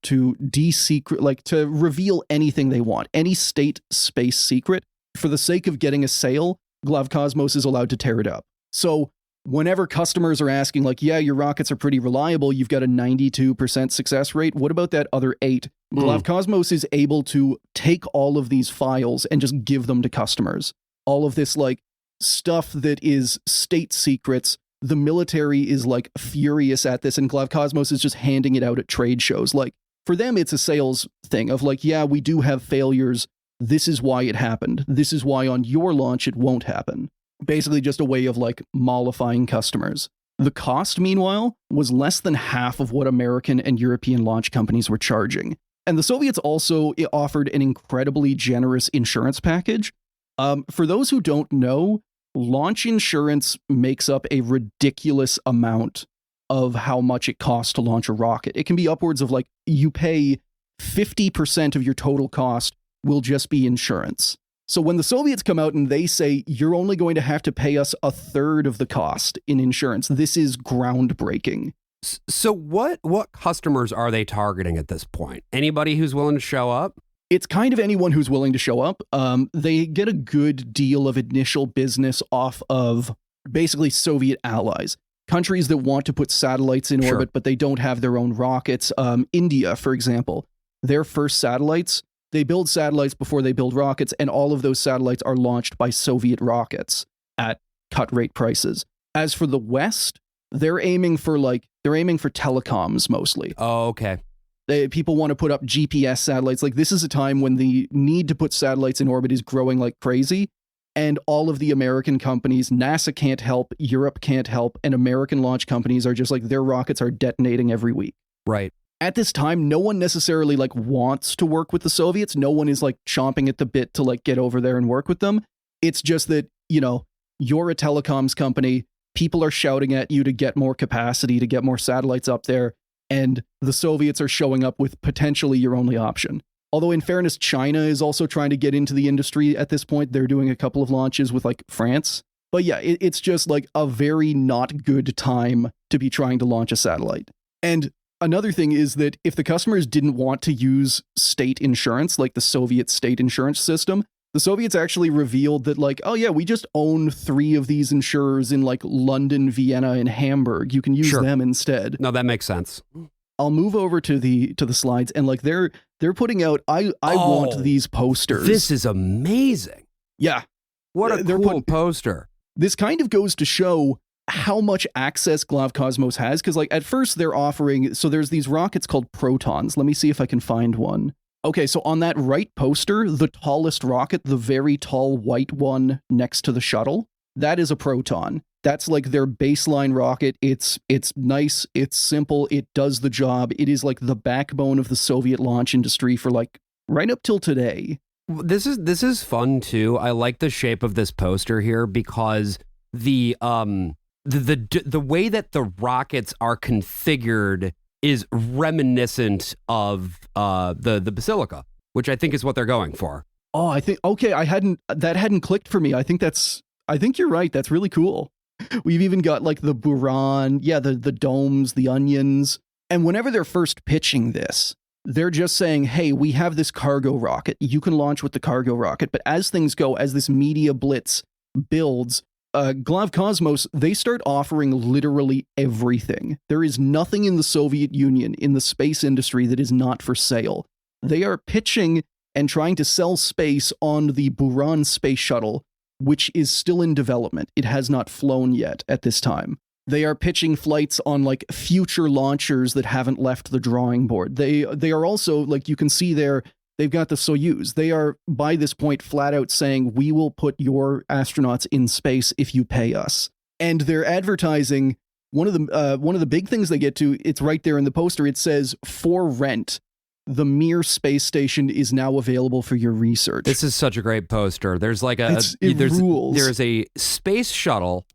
to de-secret, like to reveal anything they want, any state space secret. For the sake of getting a sale, Glavkosmos is allowed to tear it up. So whenever customers are asking like, yeah, your rockets are pretty reliable, you've got a 92% success rate, what about that other 8? Glavkosmos is able to take all of these files and just give them to customers. All of this like stuff that is state secrets, the military is like furious at this, and Glavkosmos is just handing it out at trade shows. Like, for them, it's a sales thing of like, yeah, we do have failures. This is why it happened. This is why on your launch it won't happen. Basically just a way of like mollifying customers. The cost, meanwhile, was less than half of what American and European launch companies were charging. And the Soviets also offered an incredibly generous insurance package. For those who don't know, launch insurance makes up a ridiculous amount of how much it costs to launch a rocket. It can be upwards of like, you pay 50% of your total cost will just be insurance. So when the Soviets come out and they say, you're only going to have to pay us a third of the cost in insurance, this is groundbreaking. So what customers are they targeting at this point? Anybody who's willing to show up? It's kind of anyone who's willing to show up. They get a good deal of initial business off of basically Soviet allies, countries that want to put satellites in orbit, but they don't have their own rockets. India, for example, their first satellites, they build satellites before they build rockets, and all of those satellites are launched by Soviet rockets at cut rate prices. As for the West, they're aiming for telecoms mostly. Oh, okay. People want to put up GPS satellites. Like, this is a time when the need to put satellites in orbit is growing like crazy. And all of the American companies, NASA can't help, Europe can't help, and American launch companies are just like, their rockets are detonating every week. Right. At this time, no one necessarily like wants to work with the Soviets. No one is like chomping at the bit to like get over there and work with them. It's just that, you know, you're a telecoms company. People are shouting at you to get more capacity, to get more satellites up there. And the Soviets are showing up with potentially your only option. Although in fairness, China is also trying to get into the industry at this point. They're doing a couple of launches with like France. But yeah, it's just like a very not good time to be trying to launch a satellite. And another thing is that if the customers didn't want to use state insurance, like the Soviet state insurance system, the Soviets actually revealed that like, oh yeah, we just own 3 of these insurers in like London, Vienna, and Hamburg. You can use them instead. No, that makes sense. I'll move over to the slides, and like they're putting out, I want these posters. This is amazing. Yeah. What a cool poster. This kind of goes to show how much access Glavkosmos has, because like at first they're offering, so there's these rockets called Protons. Let me see if I can find one. Okay, so on that right poster, the tallest rocket, the very tall white one next to the shuttle, that is a Proton. That's like their baseline rocket. It's nice, it's simple, it does the job. It is like the backbone of the Soviet launch industry for like right up till today. This is fun too. I like the shape of this poster here because the way that the rockets are configured is reminiscent of the Basilica, which I think is what they're going for. Oh, I think that hadn't clicked for me. I think you're right. That's really cool. We've even got like the Boerman, the domes, the onions. And whenever they're first pitching this, they're just saying, hey, we have this cargo rocket. You can launch with the cargo rocket. But as things go, as this media blitz builds, Glavkosmos, they start offering literally everything. There is nothing in the Soviet Union, in the space industry, that is not for sale. They are pitching and trying to sell space on the Buran space shuttle which is still in development. It has not flown yet at this time. They are pitching flights on like future launchers that haven't left the drawing board. They are also, like you can see there, they've got the Soyuz. They are, by this point, flat out saying, we will put your astronauts in space if you pay us. And they're advertising, one of the big things they get to, it's right there in the poster, it says, for rent, the Mir space station is now available for your research. This is such a great poster. There's like there's a space shuttle,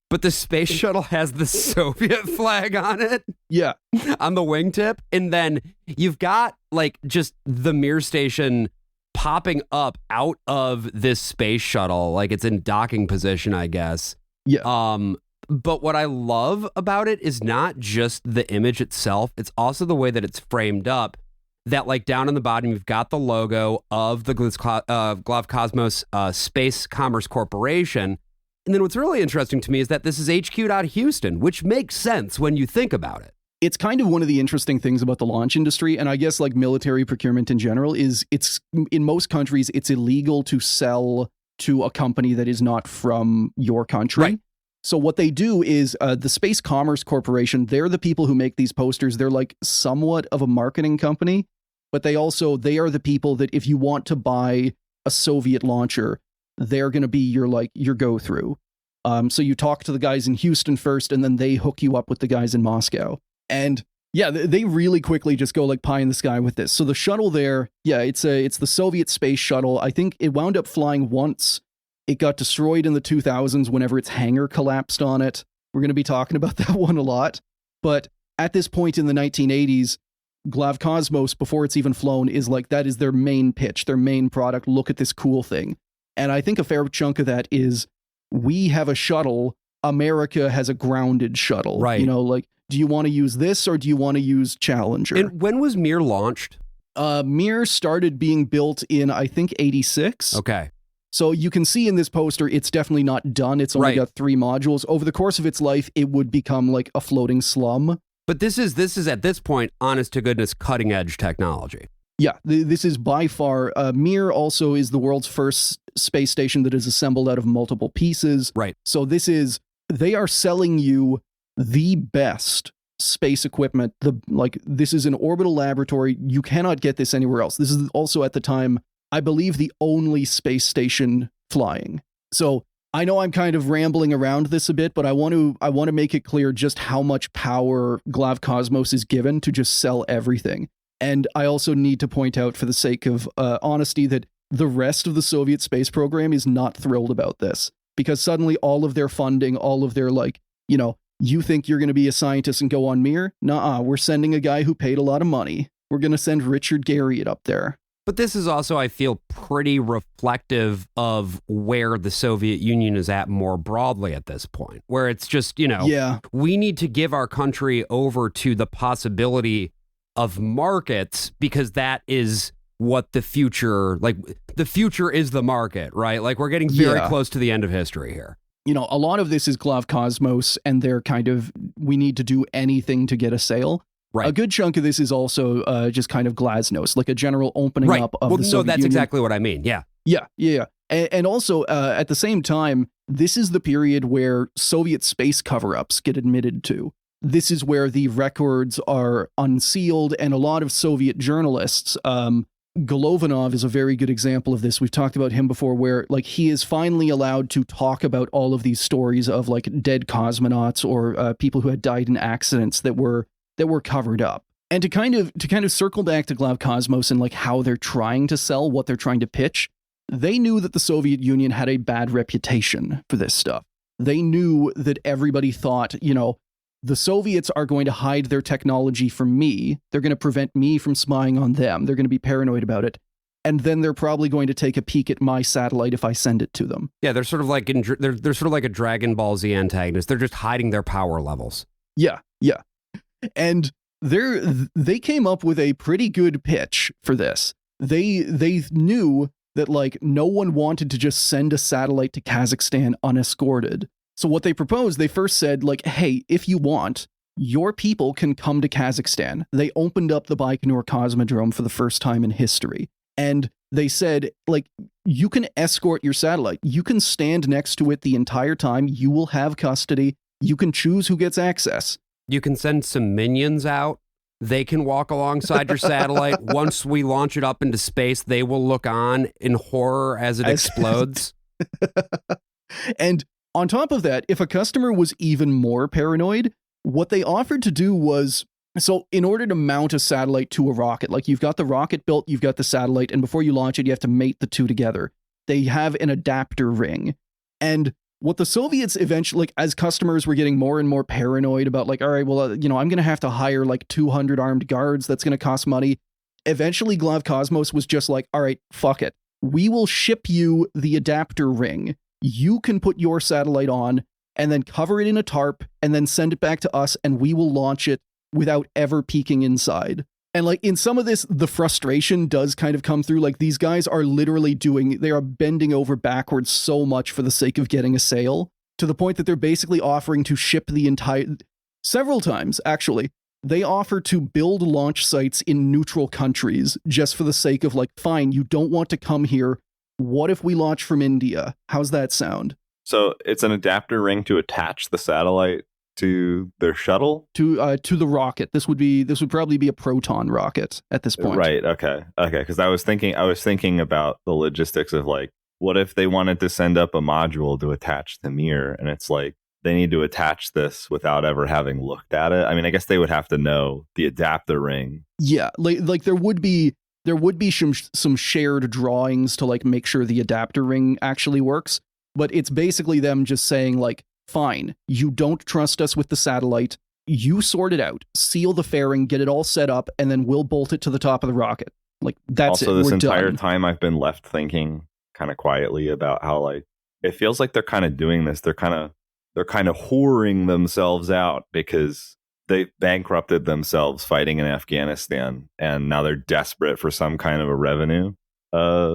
but the space shuttle has the Soviet flag on it. Yeah. On the wingtip. And then you've got like just the Mir station popping up out of this space shuttle. Like it's in docking position, I guess. Yeah. But what I love about it is not just the image itself. It's also the way that it's framed up. That like down on the bottom, you've got the logo of the Glavkosmos Space Commerce Corporation. And then what's really interesting to me is that this is HQ'd out of Houston, which makes sense when you think about it. It's kind of one of the interesting things about the launch industry, and I guess like military procurement in general, is it's in most countries, it's illegal to sell to a company that is not from your country. Right. So what they do is the Space Commerce Corporation, they're the people who make these posters. They're like somewhat of a marketing company, but they are the people that if you want to buy a Soviet launcher, they're going to be your go-through. So you talk to the guys in Houston first, and then they hook you up with the guys in Moscow. And yeah, they really quickly just go like pie in the sky with this. So the shuttle there, yeah, it's the Soviet space shuttle. I think it wound up flying once. It got destroyed in the 2000s whenever its hangar collapsed on it. We're going to be talking about that one a lot. But at this point in the 1980s, Glavkosmos, before it's even flown, is like, that is their main pitch, their main product. Look at this cool thing. And I think a fair chunk of that is, we have a shuttle, America has a grounded shuttle. Right. You know, like, do you want to use this or do you want to use Challenger? And when was Mir launched? Mir started being built in, I think, 86. Okay. So you can see in this poster, it's definitely not done. It's only got 3 modules. Over the course of its life, it would become like a floating slum. But this is at this point, honest to goodness, cutting edge technology. Yeah, this is by far, Mir also is the world's first space station that is assembled out of multiple pieces. Right. So they are selling you the best space equipment. This is an orbital laboratory. You cannot get this anywhere else. This is also at the time, I believe, the only space station flying. So I know I'm kind of rambling around this a bit, but I want to make it clear just how much power Glavkosmos is given to just sell everything. And I also need to point out, for the sake of honesty, that the rest of the Soviet space program is not thrilled about this, because suddenly all of their funding, all of their, like, you know, you think you're going to be a scientist and go on Mir? Nuh-uh, we're sending a guy who paid a lot of money. We're going to send Richard Garriott up there. But this is also, I feel, pretty reflective of where the Soviet Union is at more broadly at this point, where it's just, you know, we need to give our country over to the possibility of markets, because that is what the future is the market, right? Like, we're getting very close to the end of history here. You know, a lot of this is Glavkosmos and their kind of, we need to do anything to get a sale. Right. A good chunk of this is also just kind of glasnost, like a general opening up of the Soviet Union. That's exactly what I mean. Yeah. Yeah. And also, at the same time, this is the period where Soviet space cover-ups get admitted to. This is where the records are unsealed, and a lot of Soviet journalists, Golovanov is a very good example of this. We've talked about him before, where like he is finally allowed to talk about all of these stories of like dead cosmonauts or people who had died in accidents that were covered up. And to kind of circle back to Glavkosmos and like how they're trying to sell, what they're trying to pitch, they knew that the Soviet Union had a bad reputation for this stuff. They knew that everybody thought, you know, the Soviets are going to hide their technology from me. They're going to prevent me from spying on them. They're going to be paranoid about it. And then they're probably going to take a peek at my satellite if I send it to them. Yeah, they're sort of like they're sort of like a Dragon Ball Z antagonist. They're just hiding their power levels. Yeah. And they came up with a pretty good pitch for this. They knew that like no one wanted to just send a satellite to Kazakhstan unescorted. So what they proposed, they first said like, hey, if you want, your people can come to Kazakhstan. They opened up the Baikonur Cosmodrome for the first time in history. And they said, like, you can escort your satellite. You can stand next to it the entire time. You will have custody. You can choose who gets access. You can send some minions out. They can walk alongside your satellite. Once we launch it up into space, they will look on in horror as it explodes. And on top of that, if a customer was even more paranoid, what they offered to do was, so in order to mount a satellite to a rocket, like you've got the rocket built, you've got the satellite, and before you launch it, you have to mate the two together. They have an adapter ring. And what the Soviets eventually, like, as customers were getting more and more paranoid about, like, all right, well, I'm going to have to hire like 200 armed guards. That's going to cost money. Eventually, Glavkosmos was just like, all right, fuck it. We will ship you the adapter ring. You can put your satellite on and then cover it in a tarp and then send it back to us, and we will launch it without ever peeking inside. And like in some of this, the frustration does kind of come through. Like these guys are literally they are bending over backwards so much for the sake of getting a sale, to the point that they're basically offering to ship several times, actually, they offer to build launch sites in neutral countries just for the sake of, like, fine, you don't want to come here. What if we launch from India? How's that sound? So it's an adapter ring to attach the satellite to their shuttle? To the rocket. This would probably be a Proton rocket at this point. Right, okay. Because I was thinking about the logistics of, like, what if they wanted to send up a module to attach the mirror, and it's like, they need to attach this without ever having looked at it? I mean, I guess they would have to know the adapter ring. Yeah, like there would be some shared drawings to, like, make sure the adapter ring actually works, but it's basically them just saying, like, fine, you don't trust us with the satellite, you sort it out, seal the fairing, get it all set up, and then we'll bolt it to the top of the rocket. Like, that's also, it. this We're entire done. time I've been left thinking kind of quietly about how, like, it feels like they're kind of doing this. They're kind of whoring themselves out because they bankrupted themselves fighting in Afghanistan, and now they're desperate for some kind of a revenue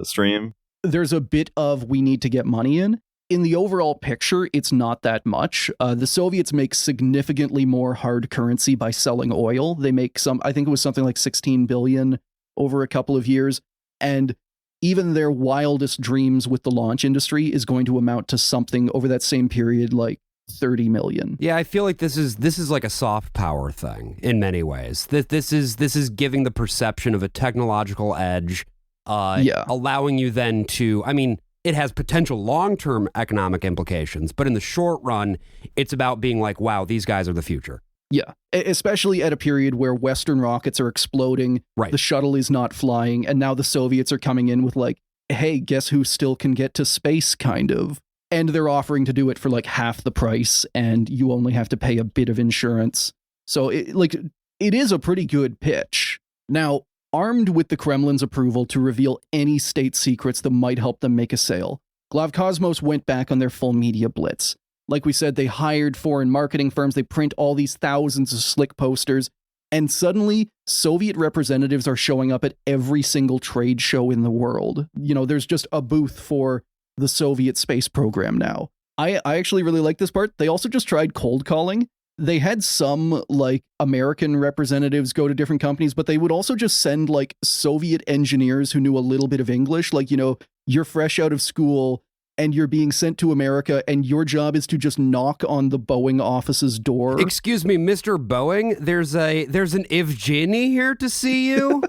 stream. There's a bit of, we need to get money in. In the overall picture, it's not that much. The Soviets make significantly more hard currency by selling oil. They make I think it was something like 16 billion over a couple of years. And even their wildest dreams with the launch industry is going to amount to something over that same period, like 30 million. Yeah, I feel like this is like a soft power thing in many ways. This is giving the perception of a technological edge, allowing you then to, I mean, it has potential long-term economic implications, but in the short run, it's about being like, wow, these guys are the future. Yeah, especially at a period where Western rockets are exploding, right. The shuttle is not flying, and now the Soviets are coming in with, like, hey, guess who still can get to space, kind of. And they're offering to do it for, like, half the price, and you only have to pay a bit of insurance. So, it is a pretty good pitch. Now, armed with the Kremlin's approval to reveal any state secrets that might help them make a sale, Glavkosmos went back on their full media blitz. Like we said, they hired foreign marketing firms, they print all these thousands of slick posters, and suddenly Soviet representatives are showing up at every single trade show in the world. You know, there's just a booth for the Soviet space program now. I actually really like this part. They also just tried cold calling. They had some, like, American representatives go to different companies, but they would also just send, like, Soviet engineers who knew a little bit of English. Like, you know, you're fresh out of school and you're being sent to America, and your job is to just knock on the Boeing office's door. Excuse me, Mr. Boeing, there's an Evgeny here to see you.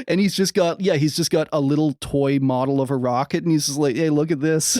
And he's just got a little toy model of a rocket, and he's just like, hey, look at this.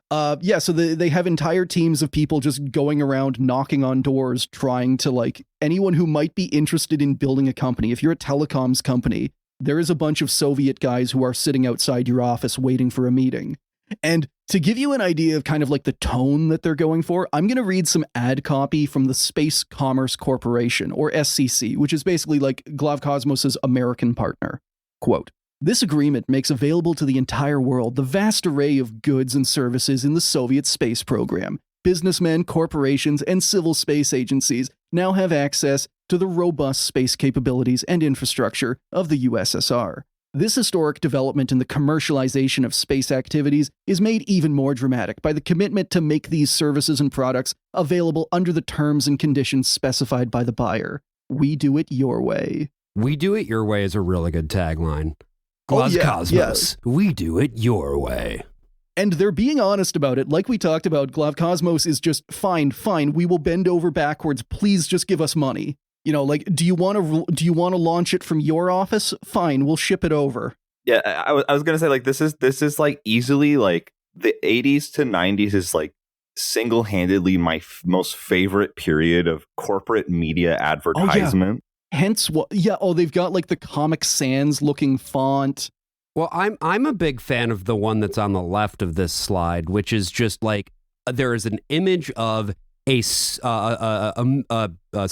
So they have entire teams of people just going around knocking on doors, trying to, like, anyone who might be interested in building a company. If you're a telecoms company, there is a bunch of Soviet guys who are sitting outside your office waiting for a meeting. And to give you an idea of kind of like the tone that they're going for, I'm going to read some ad copy from the Space Commerce Corporation, or SCC, which is basically like Glavkosmos' American partner. Quote, "This agreement makes available to the entire world the vast array of goods and services in the Soviet space program. Businessmen, corporations, and civil space agencies now have access to the robust space capabilities and infrastructure of the USSR. This historic development in the commercialization of space activities is made even more dramatic by the commitment to make these services and products available under the terms and conditions specified by the buyer. We do it your way." We do it your way is a really good tagline. Glavkosmos, we do it your way. And they're being honest about it. Like we talked about, Glavkosmos is just, fine, we will bend over backwards. Please just give us money. You know, like, do you want to launch it from your office? Fine, we'll ship it over. Yeah, I was going to say, like, this is like easily, like, the 80s to 90s is like single-handedly my most favorite period of corporate media advertisement. Oh, yeah. Hence what? Yeah. Oh, they've got like the Comic Sans looking font. Well, I'm a big fan of the one that's on the left of this slide, which is just like there is an image of a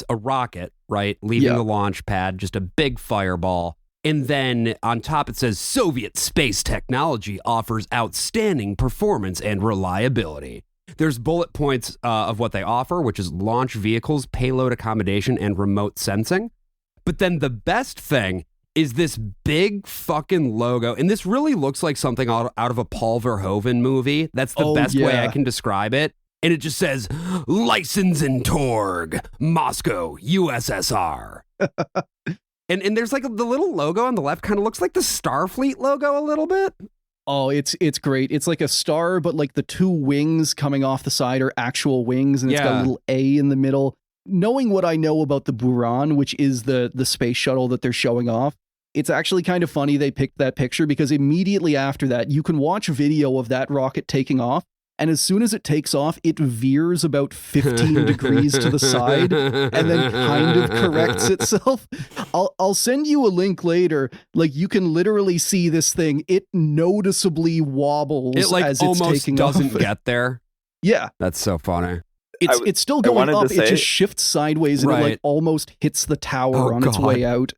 rocket, right, leaving the launch pad, just a big fireball. And then on top it says Soviet space technology offers outstanding performance and reliability. There's bullet points of what they offer, which is launch vehicles, payload accommodation, and remote sensing. But then the best thing is this big fucking logo. And this really looks like something out of a Paul Verhoeven movie. That's the best way I can describe it. And it just says, License and Torg, Moscow, USSR. And there's like the little logo on the left kind of looks like the Starfleet logo a little bit. Oh, it's great. It's like a star, but like the two wings coming off the side are actual wings, and it's got a little A in the middle. Knowing what I know about the Boerman, which is the space shuttle that they're showing off, it's actually kind of funny they picked that picture because immediately after that, you can watch video of that rocket taking off. And as soon as it takes off, it veers about 15 degrees to the side and then kind of corrects itself. I'll send you a link later. Like, you can literally see this thing. It noticeably wobbles it, like, as it's taking off. It almost doesn't get there. Yeah. That's so funny. It's still going up. It just shifts sideways and it like almost hits the tower on its way out.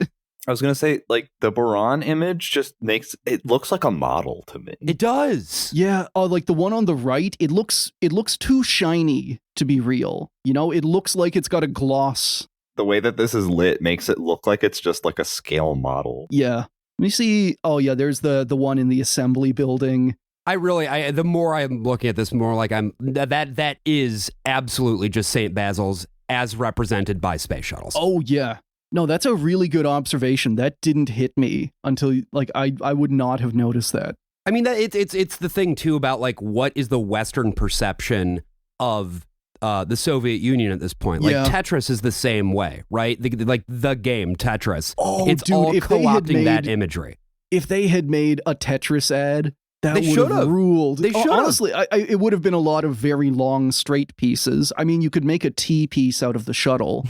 I was going to say, like, the Boerman image just it looks like a model to me. It does. Yeah. Oh, like the one on the right, it looks too shiny to be real. You know, it looks like it's got a gloss. The way that this is lit makes it look like it's just like a scale model. Yeah. Let me see. Oh, yeah. There's the one in the assembly building. The more I'm looking at this, more like that is absolutely just St. Basil's as represented by space shuttles. Oh, yeah. No, that's a really good observation. That didn't hit me until, like, I would not have noticed that. I mean, it's the thing too about like what is the Western perception of the Soviet Union at this point. Like Tetris is the same way, right? The game Tetris. Oh, it's dude, all co-opting that imagery. If they had made a Tetris ad, that would have ruled. They should. Honestly, it would have been a lot of very long straight pieces. I mean, you could make a T piece out of the shuttle.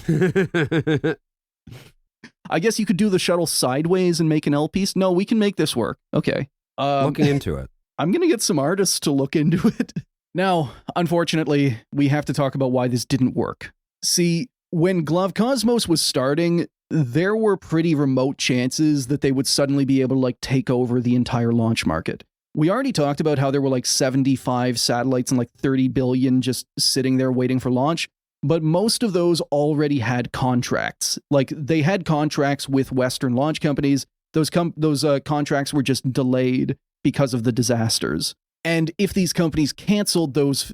I guess you could do the shuttle sideways and make an L piece. No, we can make this work. Okay. Looking into it. I'm going to get some artists to look into it. Now, unfortunately, we have to talk about why this didn't work. See, when Glavkosmos was starting, there were pretty remote chances that they would suddenly be able to like take over the entire launch market. We already talked about how there were like 75 satellites and like 30 billion just sitting there waiting for launch. But most of those already had contracts. Like, they had contracts with Western launch companies. Those contracts were just delayed because of the disasters. And if these companies canceled those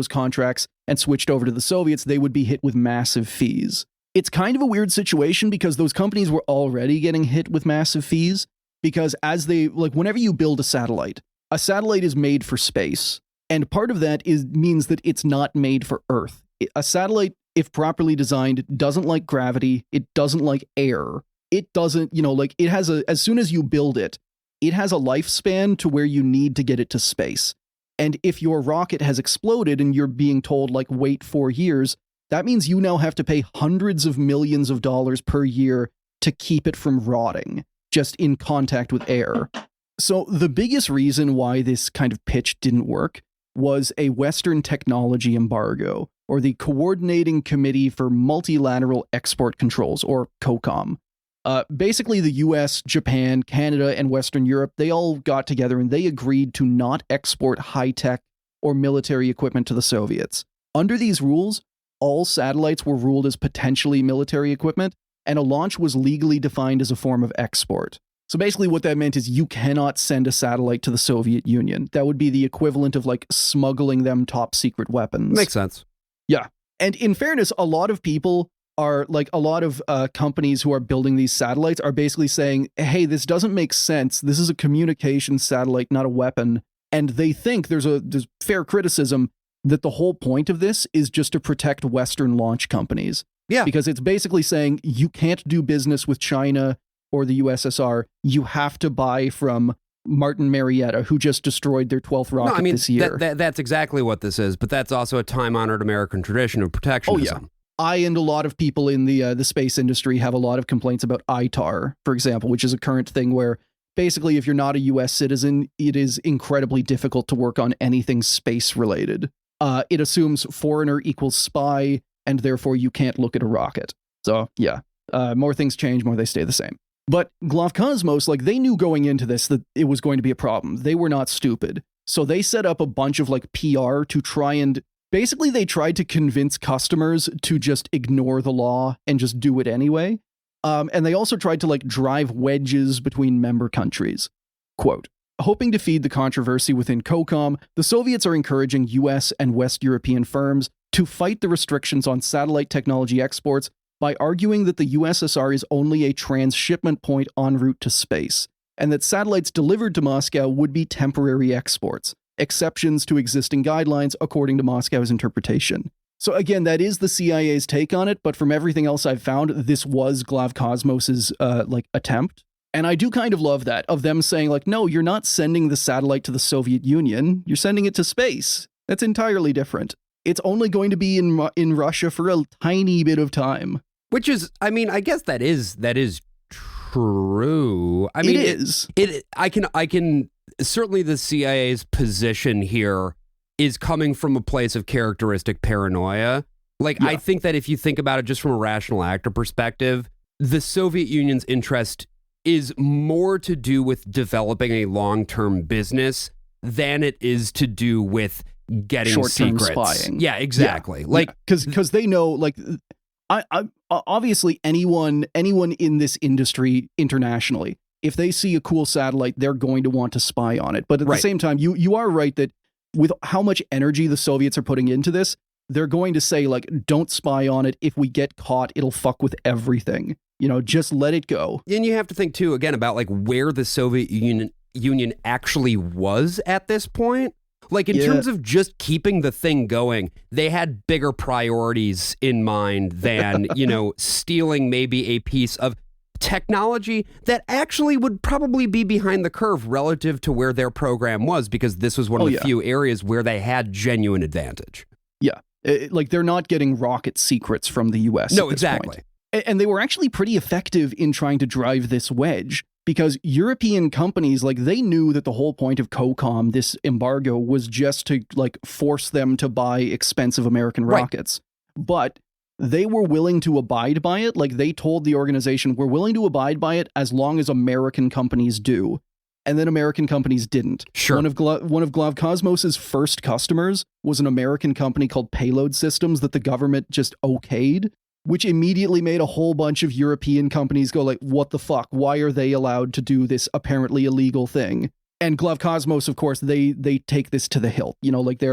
contracts and switched over to the Soviets, they would be hit with massive fees. It's kind of a weird situation because those companies were already getting hit with massive fees because whenever you build a satellite is made for space. And part of that means that it's not made for Earth. A satellite, if properly designed, doesn't like gravity. It doesn't like air. It doesn't, it has as soon as you build it, it has a lifespan to where you need to get it to space. And if your rocket has exploded and you're being told, like, wait 4 years, that means you now have to pay hundreds of millions of dollars per year to keep it from rotting, just in contact with air. So the biggest reason why this kind of pitch didn't work was a Western technology embargo, or the Coordinating Committee for Multilateral Export Controls, or COCOM. Basically, the US, Japan, Canada, and Western Europe, they all got together and they agreed to not export high-tech or military equipment to the Soviets. Under these rules, all satellites were ruled as potentially military equipment, and a launch was legally defined as a form of export. So basically what that meant is you cannot send a satellite to the Soviet Union. That would be the equivalent of, like, smuggling them top-secret weapons. Makes sense. Yeah. And in fairness, a lot of people are like a lot of companies who are building these satellites are basically saying, hey, this doesn't make sense. This is a communication satellite, not a weapon. And they think there's fair criticism that the whole point of this is just to protect Western launch companies. Yeah. Because it's basically saying you can't do business with China or the USSR. You have to buy from Martin Marietta, who just destroyed their 12th rocket this year. That's exactly what this is, but that's also a time-honored American tradition of protectionism. Oh, yeah. I and a lot of people in the space industry have a lot of complaints about ITAR, for example, which is a current thing where basically if you're not a U.S. citizen, it is incredibly difficult to work on anything space-related. It assumes foreigner equals spy, and therefore you can't look at a rocket. So, yeah, more things change, more they stay the same. But Glavkosmos, like, they knew going into this that it was going to be a problem. They were not stupid. So they set up a bunch of, like, PR to try and... Basically, they tried to convince customers to just ignore the law and just do it anyway. And they also tried to, like, drive wedges between member countries. Quote, hoping to feed the controversy within COCOM, the Soviets are encouraging US and West European firms to fight the restrictions on satellite technology exports by arguing that the USSR is only a transshipment point en route to space, and that satellites delivered to Moscow would be temporary exports, exceptions to existing guidelines according to Moscow's interpretation. So again, that is the CIA's take on it, but from everything else I've found, this was Glavkosmos's attempt. And I do kind of love that, of them saying like, no, you're not sending the satellite to the Soviet Union, you're sending it to space. That's entirely different. It's only going to be in Russia for a tiny bit of time. Which is, I mean, I guess that is true. I mean, it is. I can certainly the CIA's position here is coming from a place of characteristic paranoia. Like, yeah. I think that if you think about it just from a rational actor perspective, the Soviet Union's interest is more to do with developing a long-term business than it is to do with getting short-term secrets. spying. Yeah, exactly. Yeah. Like, because they know, like, I obviously anyone in this industry internationally, if they see a cool satellite, they're going to want to spy on it. But at the same time, you are right that with how much energy the Soviets are putting into this, they're going to say, like, don't spy on it. If we get caught, it'll fuck with everything. You know, just let it go. And you have to think, too, again, about, like, where the Soviet Union actually was at this point. Like, in terms of just keeping the thing going, they had bigger priorities in mind than, you know, stealing maybe a piece of technology that actually would probably be behind the curve relative to where their program was, because this was one of the few areas where they had genuine advantage. Yeah. Like, they're not getting rocket secrets from the U.S. No, exactly. And they were actually pretty effective in trying to drive this wedge, because European companies, like, they knew that the whole point of COCOM, this embargo, was just to, like, force them to buy expensive American rockets. But they were willing to abide by it. Like, they told the organization, we're willing to abide by it as long as American companies do. And then American companies didn't. Sure. One of Glavkosmos's first customers was an American company called Payload Systems that the government just okayed, which immediately made a whole bunch of European companies go like, what the fuck? Why are they allowed to do this apparently illegal thing? And Glavkosmos, of course, they take this to the hilt. You know, like,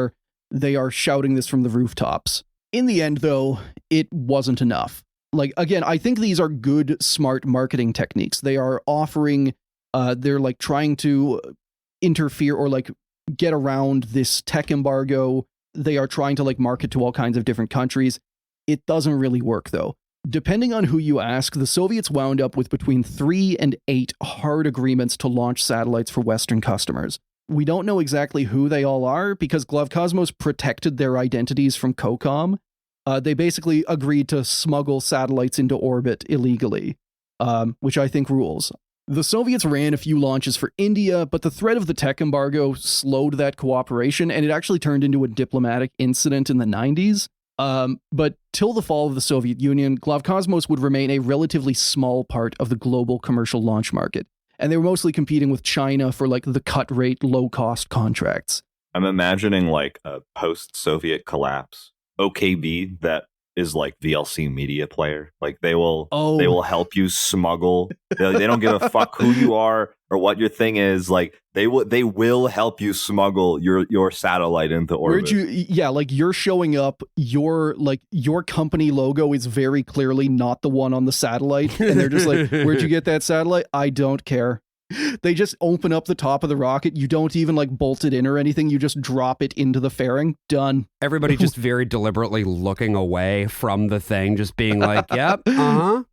they are shouting this from the rooftops. In the end, though, it wasn't enough. Like, again, I think these are good, smart marketing techniques. They are offering, they're like trying to interfere or like get around this tech embargo. They are trying to like market to all kinds of different countries. It doesn't really work, though. Depending on who you ask, the Soviets wound up with between 3 and 8 hard agreements to launch satellites for Western customers. We don't know exactly who they all are because Glavkosmos protected their identities from COCOM. They basically agreed to smuggle satellites into orbit illegally, which I think rules. The Soviets ran a few launches for India, but the threat of the tech embargo slowed that cooperation, and it actually turned into a diplomatic incident in the 90s. But till the fall of the Soviet Union, Glavkosmos would remain a relatively small part of the global commercial launch market. And they were mostly competing with China for like the cut rate, low cost contracts. I'm imagining like a post-Soviet collapse. OKB that is like VLC media player. Like they will help you smuggle. They don't give a fuck who you are. or what your thing is, like they will help you smuggle your satellite into orbit. Like you're showing up, your company logo is very clearly not the one on the satellite, and they're just like, where'd you get that satellite? I don't care. They just open up the top of the rocket. You don't even like bolt it in or anything. You just drop it into the fairing. Done. Everybody just very deliberately looking away from the thing, just being like, yep,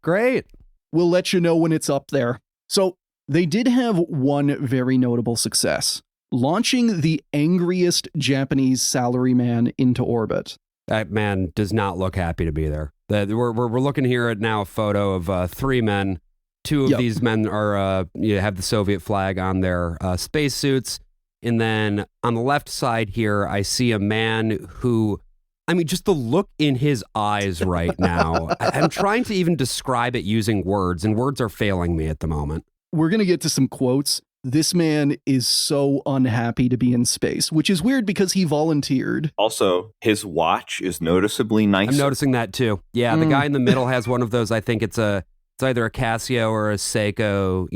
great. We'll let you know when it's up there. So they did have one very notable success, launching the angriest Japanese salaryman into orbit. That man does not look happy to be there. We're looking here at now a photo of three men. Two of these men are have the Soviet flag on their spacesuits. And then on the left side here, I see a man who, I mean, just the look in his eyes right now. I'm trying to even describe it using words, and words are failing me at the moment. We're going to get to some quotes. This man is so unhappy to be in space, which is weird because he volunteered. Also, his watch is noticeably nicer. I'm noticing that too. Yeah, the guy in the middle has one of those, I think it's either a Casio or a Seiko,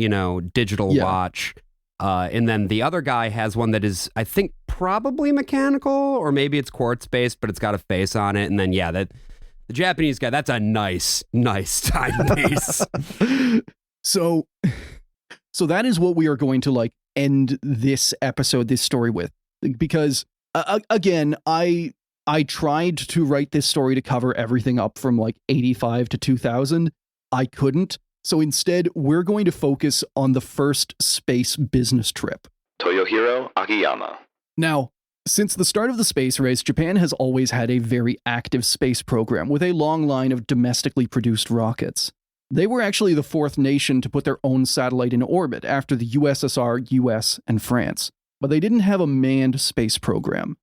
digital watch. And then the other guy has one that is, I think, probably mechanical, or maybe it's quartz-based, but it's got a face on it. And then, the Japanese guy, that's a nice timepiece. So that is what we are going to end this story with, because again, I tried to write this story to cover everything up from 85 to 2000. I couldn't. So instead, we're going to focus on the first space business trip. Toyohiro Akiyama. Now, since the start of the space race, Japan has always had a very active space program with a long line of domestically produced rockets. They were actually the fourth nation to put their own satellite in orbit after the USSR, US, and France. But they didn't have a manned space program.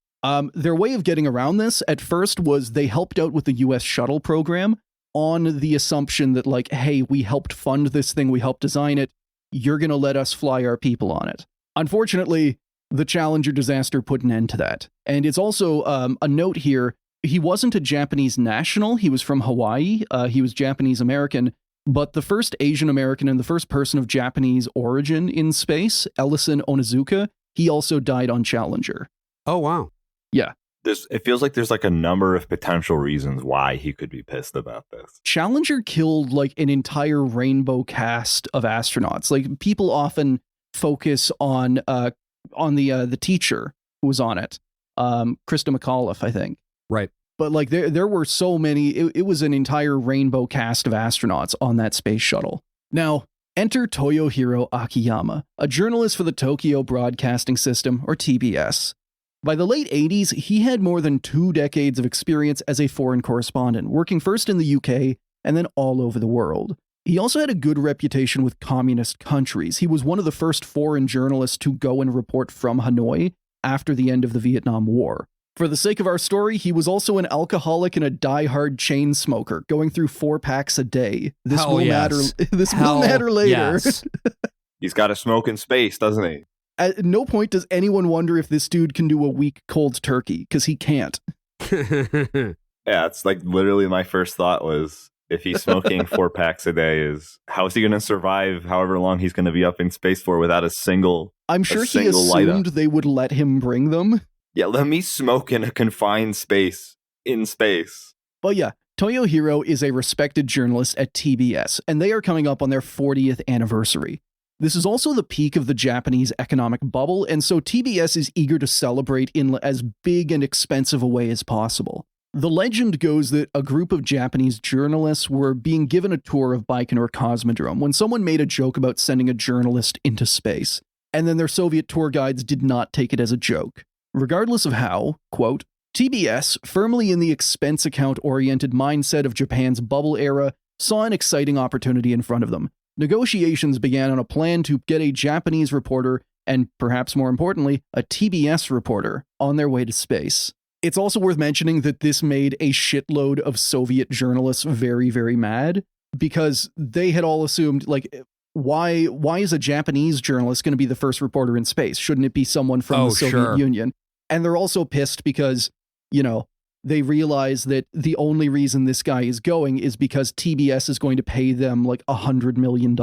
Their way of getting around this at first was they helped out with the US shuttle program on the assumption that hey, we helped fund this thing, we helped design it, you're going to let us fly our people on it. Unfortunately, the Challenger disaster put an end to that. And it's also a note here, he wasn't a Japanese national, he was from Hawaii, he was Japanese American, but the first Asian American and the first person of Japanese origin in space, Ellison Onizuka, he also died on Challenger. Oh, wow. Yeah. It feels like there's a number of potential reasons why he could be pissed about this. Challenger killed an entire rainbow cast of astronauts. People often focus on the teacher who was on it, Krista McAuliffe, I think. Right. But there were so many. It was an entire rainbow cast of astronauts on that space shuttle. Now, enter Toyohiro Akiyama, a journalist for the Tokyo Broadcasting System, or TBS. By the late 80s, he had more than 2 decades of experience as a foreign correspondent, working first in the UK and then all over the world. He also had a good reputation with communist countries. He was one of the first foreign journalists to go and report from Hanoi after the end of the Vietnam War. For the sake of our story, he was also an alcoholic and a die-hard chain smoker, going through 4 packs a day. This will matter later. Yes. He's got to smoke in space, doesn't he? At no point does anyone wonder if this dude can do a week cold turkey, because he can't. Yeah, it's literally my first thought was, if he's smoking 4 packs a day, how is he going to survive however long he's going to be up in space for without a single I'm sure he assumed they would let him bring them. Yeah, let me smoke in a confined space, in space. But yeah, Toyohiro is a respected journalist at TBS, and they are coming up on their 40th anniversary. This is also the peak of the Japanese economic bubble, and so TBS is eager to celebrate in as big and expensive a way as possible. The legend goes that a group of Japanese journalists were being given a tour of Baikonur Cosmodrome when someone made a joke about sending a journalist into space, and then their Soviet tour guides did not take it as a joke. Regardless of how, quote, TBS, firmly in the expense account-oriented mindset of Japan's bubble era, saw an exciting opportunity in front of them. Negotiations began on a plan to get a Japanese reporter, and perhaps more importantly, a TBS reporter, on their way to space. It's also worth mentioning that this made a shitload of Soviet journalists very, very mad, because they had all assumed, why is a Japanese journalist going to be the first reporter in space? Shouldn't it be someone from the Soviet Union? And they're also pissed because, they realize that the only reason this guy is going is because TBS is going to pay them $100 million.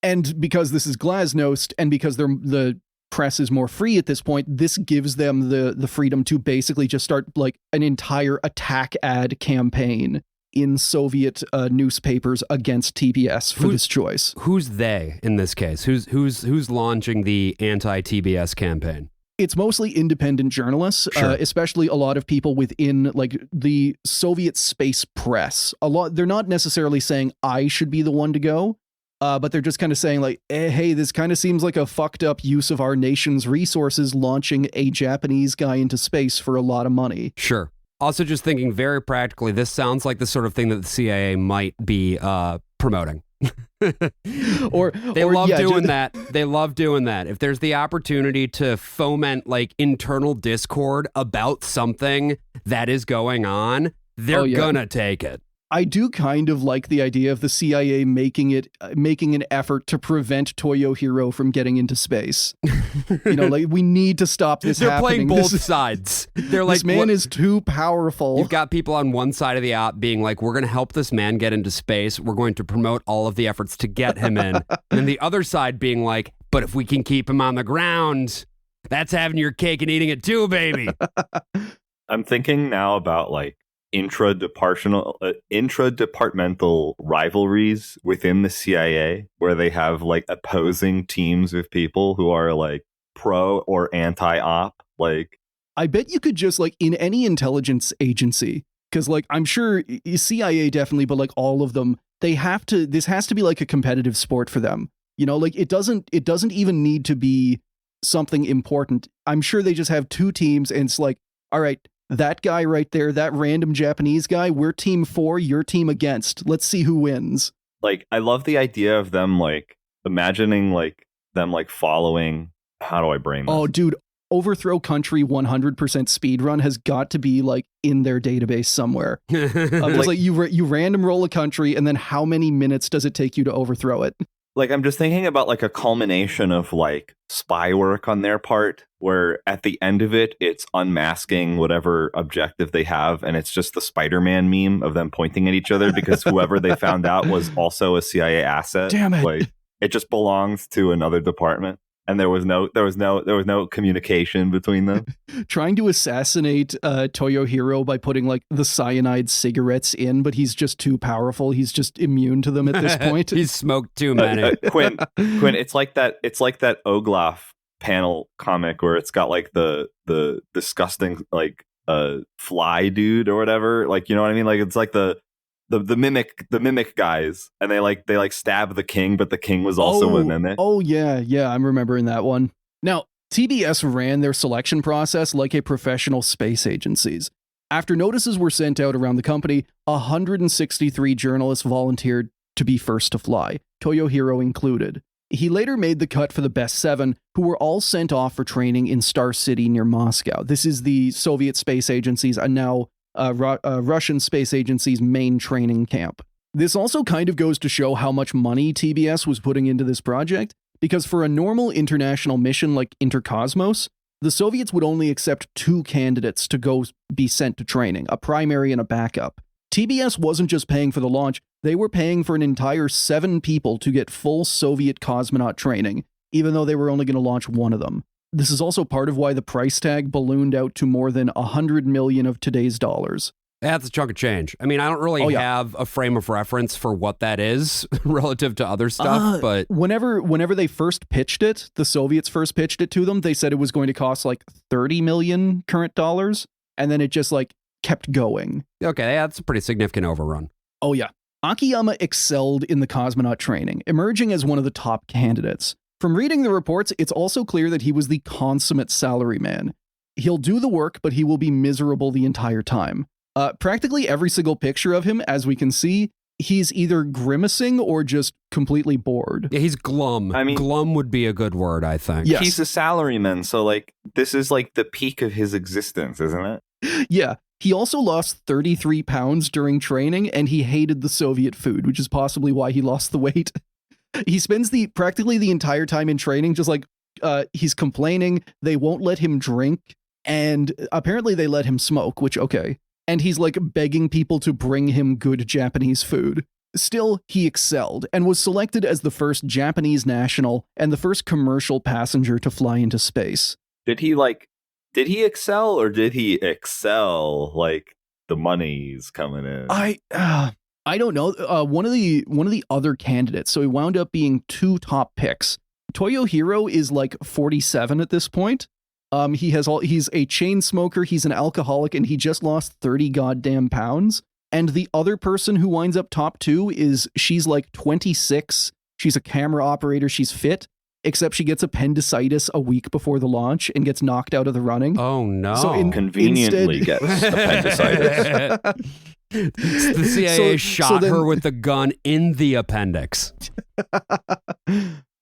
And because this is Glasnost, and because the press is more free at this point, this gives them the freedom to basically just start like an entire attack ad campaign in Soviet newspapers against TBS for this choice. Who's they in this case? Who's launching the anti-TBS campaign? It's mostly independent journalists, Sure. Especially a lot of people within like the Soviet space press. They're not necessarily saying I should be the one to go, but they're just kind of saying like, hey, this kind of seems like a fucked up use of our nation's resources, launching a Japanese guy into space for a lot of money. Sure. Also, just thinking very practically, this sounds like the sort of thing that the CIA might be promoting. They love doing that. They love doing that. If there's the opportunity to foment like internal discord about something that is going on, they're gonna take it. I do kind of like the idea of the CIA making an effort to prevent Toyohiro from getting into space. Like we need to stop this They're happening. playing both sides. They're like, this man is too powerful. You've got people on one side of the op being like, we're going to help this man get into space. We're going to promote all of the efforts to get him in. And then the other side being like, but if we can keep him on the ground, that's having your cake and eating it too, baby. I'm thinking now about like intra-departmental rivalries within the CIA, where they have like opposing teams of people who are like pro or anti-op. Like, I bet you could just like in any intelligence agency, because like I'm sure CIA definitely, but like all of them, this has to be like a competitive sport for them. Like it doesn't even need to be something important. I'm sure they just have two teams and it's like, all right, that guy right there, that random Japanese guy, we're team 4, your team against. Let's see who wins. Like, I love the idea of them, like, imagining, like, them, like, following... How do I brain this? Oh, dude, Overthrow Country 100% speedrun has got to be, like, in their database somewhere. It's like you random roll a country, and then how many minutes does it take you to overthrow it? Like, I'm just thinking about, like, a culmination of, like, spy work on their part, where at the end of it, it's unmasking whatever objective they have, and it's just the Spider-Man meme of them pointing at each other because whoever they found out was also a CIA asset. Damn it. Like, it just belongs to another department. And there was no communication between them. Trying to assassinate Toyohiro by putting like the cyanide cigarettes in, but he's just too powerful. He's just immune to them at this point. He's smoked too many. Quinn, it's like that Oglaf panel comic where it's got like the disgusting like fly dude or whatever. Like, you know what I mean? Like it's like the mimic guys, and they stab the king, but the king was also a mimic. Oh yeah, I'm remembering that one. Now, TBS ran their selection process like a professional space agencies. After notices were sent out around the company, 163 journalists volunteered to be first to fly, Toyohiro included. He later made the cut for the best 7, who were all sent off for training in Star City near Moscow. This is the Soviet space agencies and now Russian space agency's main training camp. This also kind of goes to show how much money TBS was putting into this project, because for a normal international mission like Intercosmos, the Soviets would only accept 2 candidates to go be sent to training, a primary and a backup. TBS wasn't just paying for the launch, they were paying for an entire 7 people to get full Soviet cosmonaut training, even though they were only going to launch one of them. This is also part of why the price tag ballooned out to more than 100 million of today's dollars. That's a chunk of change. I mean, I don't really have a frame of reference for what that is relative to other stuff, but... Whenever they first pitched it, the Soviets first pitched it to them, they said it was going to cost like 30 million current dollars, and then it just like kept going. Okay, that's a pretty significant overrun. Oh yeah. Akiyama excelled in the cosmonaut training, emerging as one of the top candidates. From reading the reports, it's also clear that he was the consummate salaryman. He'll do the work, but he will be miserable the entire time. Practically every single picture of him, as we can see, he's either grimacing or just completely bored. Yeah, he's glum. I mean, glum would be a good word, I think. Yes. He's a salaryman, so like this is like the peak of his existence, isn't it? Yeah. He also lost 33 pounds during training, and he hated the Soviet food, which is possibly why he lost the weight. He spends practically the entire time in training just like he's complaining. They won't let him drink, and apparently they let him smoke, which okay. And he's like begging people to bring him good Japanese food. Still, he excelled and was selected as the first Japanese national and the first commercial passenger to fly into space. Did he excel or did he excel like the money's coming in? I don't know. One of the other candidates. So he wound up being 2 top picks. Toyohiro is like 47 at this point. He's a chain smoker, he's an alcoholic, and he just lost 30 goddamn pounds. And the other person who winds up top 2 she's like 26. She's a camera operator, she's fit, except she gets appendicitis a week before the launch and gets knocked out of the running. Oh no. So conveniently gets appendicitis. The CIA shot her with the gun in the appendix.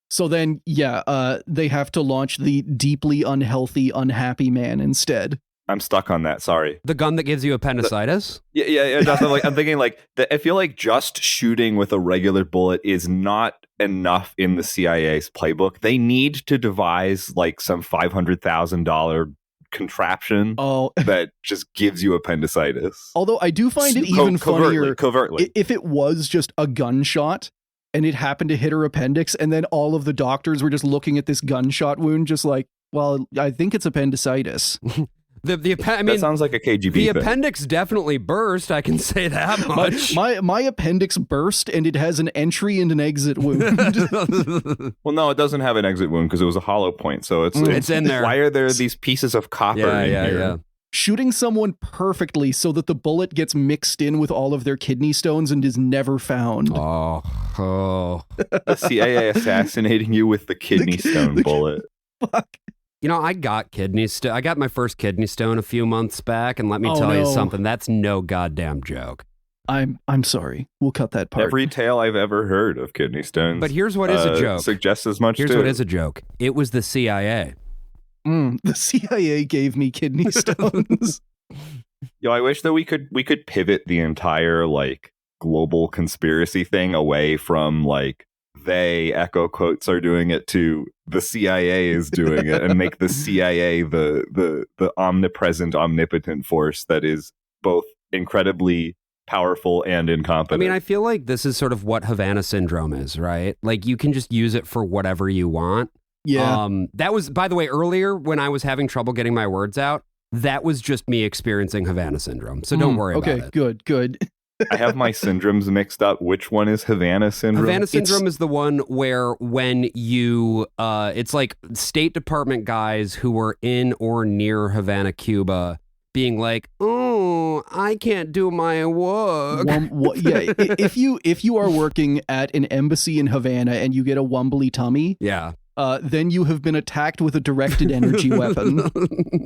So then, they have to launch the deeply unhealthy, unhappy man instead. I'm stuck on that. Sorry. The gun that gives you appendicitis? Yeah. Definitely. I'm thinking I feel like just shooting with a regular bullet is not enough in the CIA's playbook. They need to devise like some $500,000 contraption that just gives you appendicitis. Although I do find it even funnier covertly if it was just a gunshot and it happened to hit her appendix, and then all of the doctors were just looking at this gunshot wound, just like, well, I think it's appendicitis. That sounds like a KGB The thing. appendix definitely burst, I can say that much. My appendix burst, and it has an entry and an exit wound. Well, no, it doesn't have an exit wound because it was a hollow point, so it's in there. Why are there these pieces of copper in here? Yeah. Shooting someone perfectly so that the bullet gets mixed in with all of their kidney stones and is never found. Oh. The CIA assassinating you with the kidney stone bullet. Fuck. You know, I got I got my first kidney stone a few months back, and let me tell you something. That's no goddamn joke. I'm sorry. We'll cut that part. Every tale I've ever heard of kidney stones. But here's what is a joke. Suggests as much. Here's what is a joke. It was the CIA. The CIA gave me kidney stones. Yo, I wish that we could pivot the entire like global conspiracy thing away from like they echo quotes are doing it to the CIA is doing it and make the CIA the omnipresent, omnipotent force that is both incredibly powerful and incompetent. I mean, I feel like this is sort of what Havana syndrome is, right? Like you can just use it for whatever you want. Yeah. That was, by the way, earlier when I was having trouble getting my words out, that was just me experiencing Havana syndrome. So don't worry about it. Okay, good. I have my syndromes mixed up. Which one is Havana syndrome? Havana syndrome is the one where when you, it's like State Department guys who were in or near Havana, Cuba, being like, oh, I can't do my work. If you are working at an embassy in Havana and you get a wumbly tummy, then you have been attacked with a directed energy weapon.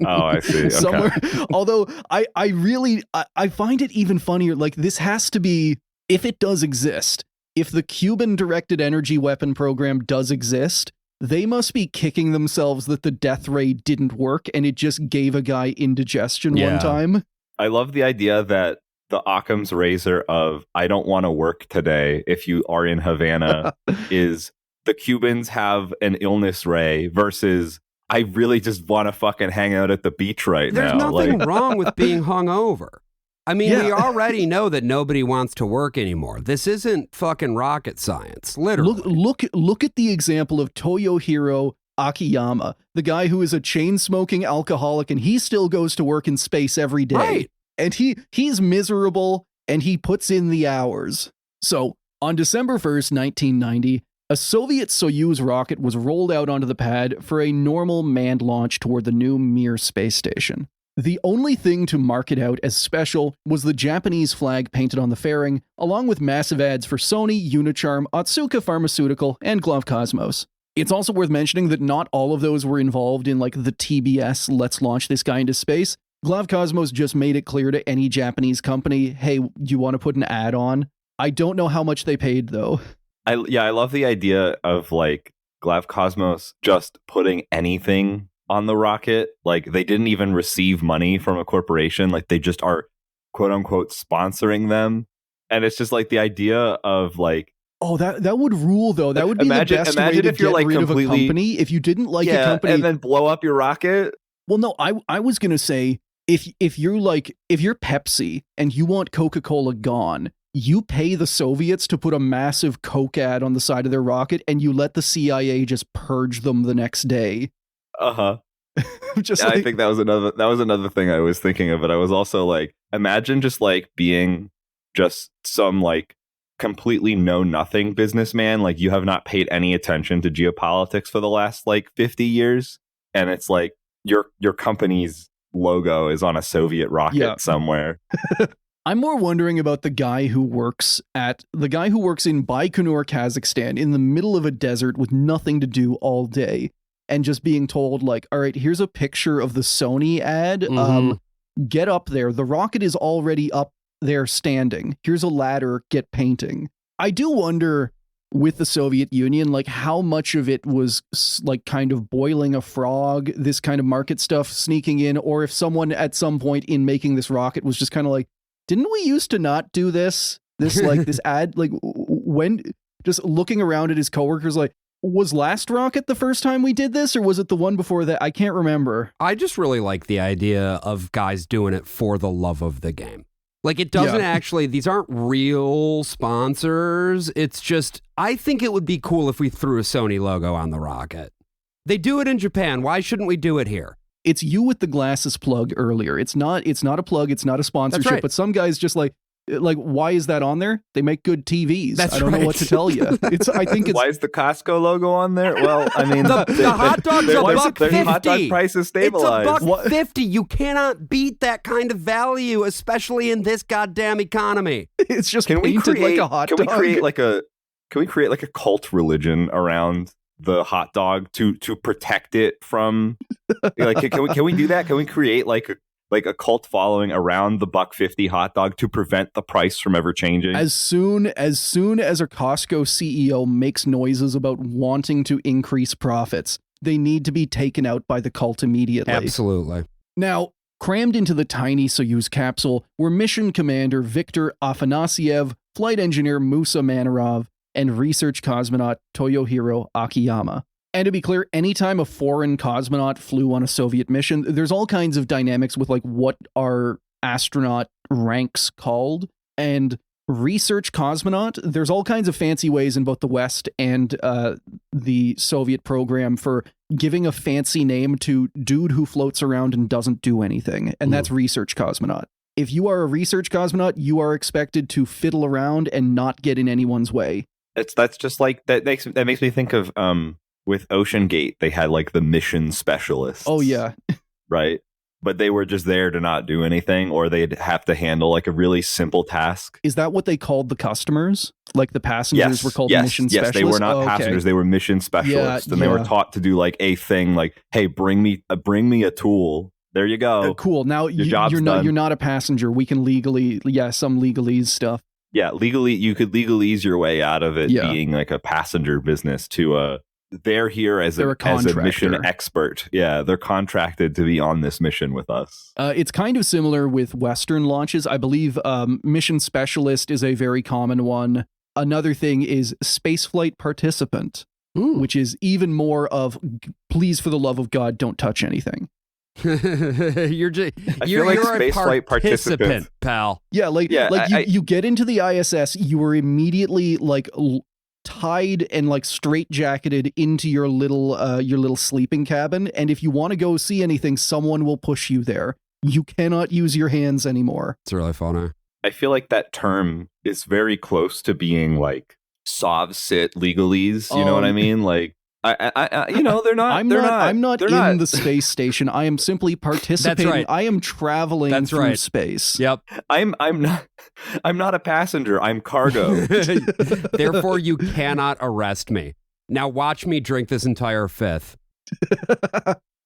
Oh, I see. Okay. Somewhere. Although I find it even funnier. Like this has to be, if it does exist, if the Cuban directed energy weapon program does exist, they must be kicking themselves that the death ray didn't work and it just gave a guy indigestion one time. I love the idea that the Occam's razor of I don't want to work today if you are in Havana is the Cubans have an illness ray versus I really just want to fucking hang out at the beach right now. There's nothing wrong with being hungover. I mean, we already know that nobody wants to work anymore. This isn't fucking rocket science, literally. Look at the example of Toyohiro Akiyama, the guy who is a chain-smoking alcoholic, and he still goes to work in space every day. Right. And he's miserable, and he puts in the hours. So, on December 1st, 1990, a Soviet Soyuz rocket was rolled out onto the pad for a normal manned launch toward the new Mir space station. The only thing to mark it out as special was the Japanese flag painted on the fairing, along with massive ads for Sony, Unicharm, Otsuka Pharmaceutical, and Glavkosmos. It's also worth mentioning that not all of those were involved in like the TBS let's launch this guy into space. Glavkosmos just made it clear to any Japanese company, hey, you want to put an ad on? I don't know how much they paid though. I love the idea of like Glavkosmos just putting anything on the rocket. Like they didn't even receive money from a corporation. Like they just are quote unquote sponsoring them. And it's just like the idea of like, oh, that would rule though. That would be the best way to get rid of a company. If you didn't like a company and then blow up your rocket. Well, no, I was going to say if you're Pepsi and you want Coca-Cola gone, you pay the Soviets to put a massive Coke ad on the side of their rocket, and you let the CIA just purge them the next day. I think that was another thing I was thinking of. But I was also like, imagine just like being just some like completely know nothing businessman. Like, you have not paid any attention to geopolitics for the last like 50 years, and it's like your company's logo is on a Soviet rocket somewhere. I'm more wondering about the guy who works in Baikonur, Kazakhstan, in the middle of a desert with nothing to do all day, and just being told, like, all right, here's a picture of the Sony ad. Get up there. The rocket is already up there standing. Here's a ladder. Get painting. I do wonder, with the Soviet Union, like, how much of it was like kind of boiling a frog, this kind of market stuff sneaking in, or if someone at some point in making this rocket was just kind of like, didn't we used to not do this? This like this ad, like, when just looking around at his coworkers, like, was last rocket the first time we did this, or was it the one before that? I can't remember. I just really like the idea of guys doing it for the love of the game. Like, it doesn't actually, these aren't real sponsors. It's just, I think it would be cool if we threw a Sony logo on the rocket. They do it in Japan. Why shouldn't we do it here? It's you with the glasses plug earlier. It's not a plug. It's not a sponsorship. Right. But some guys just like, why is that on there? They make good TVs. I don't know what to tell you. I think it's. Why is the Costco logo on there? Well, I mean, the hot dog's $1.50. Their hot dog price is stabilized. It's $1.50. You cannot beat that kind of value, especially in this goddamn economy. It's just painted like a hot dog. Can we create like a cult religion around the hot dog to protect it from? Like, can we do that? Can we create like a cult following around the $1.50 hot dog to prevent the price from ever changing? As soon as a Costco CEO makes noises about wanting to increase profits, they need to be taken out by the cult immediately. Absolutely. Now, crammed into the tiny Soyuz capsule were mission commander Viktor Afanasyev, flight engineer Musa Manarov, and research cosmonaut Toyohiro Akiyama. And to be clear, anytime a foreign cosmonaut flew on a Soviet mission, there's all kinds of dynamics with like what are astronaut ranks called. And research cosmonaut, there's all kinds of fancy ways in both the West and the Soviet program for giving a fancy name to dude who floats around and doesn't do anything. And that's research cosmonaut. If you are a research cosmonaut, you are expected to fiddle around and not get in anyone's way. That's just like that makes me think of with Ocean Gate, they had like the mission specialists. Oh yeah. Right? But they were just there to not do anything, or they'd have to handle like a really simple task. Is that what they called the customers? Like the passengers were called mission specialists? Yes, they were not passengers, they were mission specialists. And they were taught to do like a thing like, hey, bring me a tool. There you go. Cool. Now you're not a passenger. We can legally, some legalese stuff. Yeah, legally, you could legalese your way out of it being like a passenger business to they're here as a mission expert. Yeah, they're contracted to be on this mission with us. It's kind of similar with Western launches. I believe mission specialist is a very common one. Another thing is spaceflight participant, which is even more of, please, for the love of God, don't touch anything. you're like spaceflight participant, pal. You get into the ISS, you are immediately like tied and like straitjacketed into your little sleeping cabin, and if you want to go see anything, someone will push you there. You cannot use your hands anymore. It's really funny. I feel like that term is very close to being like sov-sit legalese. You know what I mean? Like, they're not. I'm not in the space station. I am simply participating. That's right. I am traveling through space. Yep. I'm not a passenger. I'm cargo. Therefore, you cannot arrest me. Now watch me drink this entire fifth.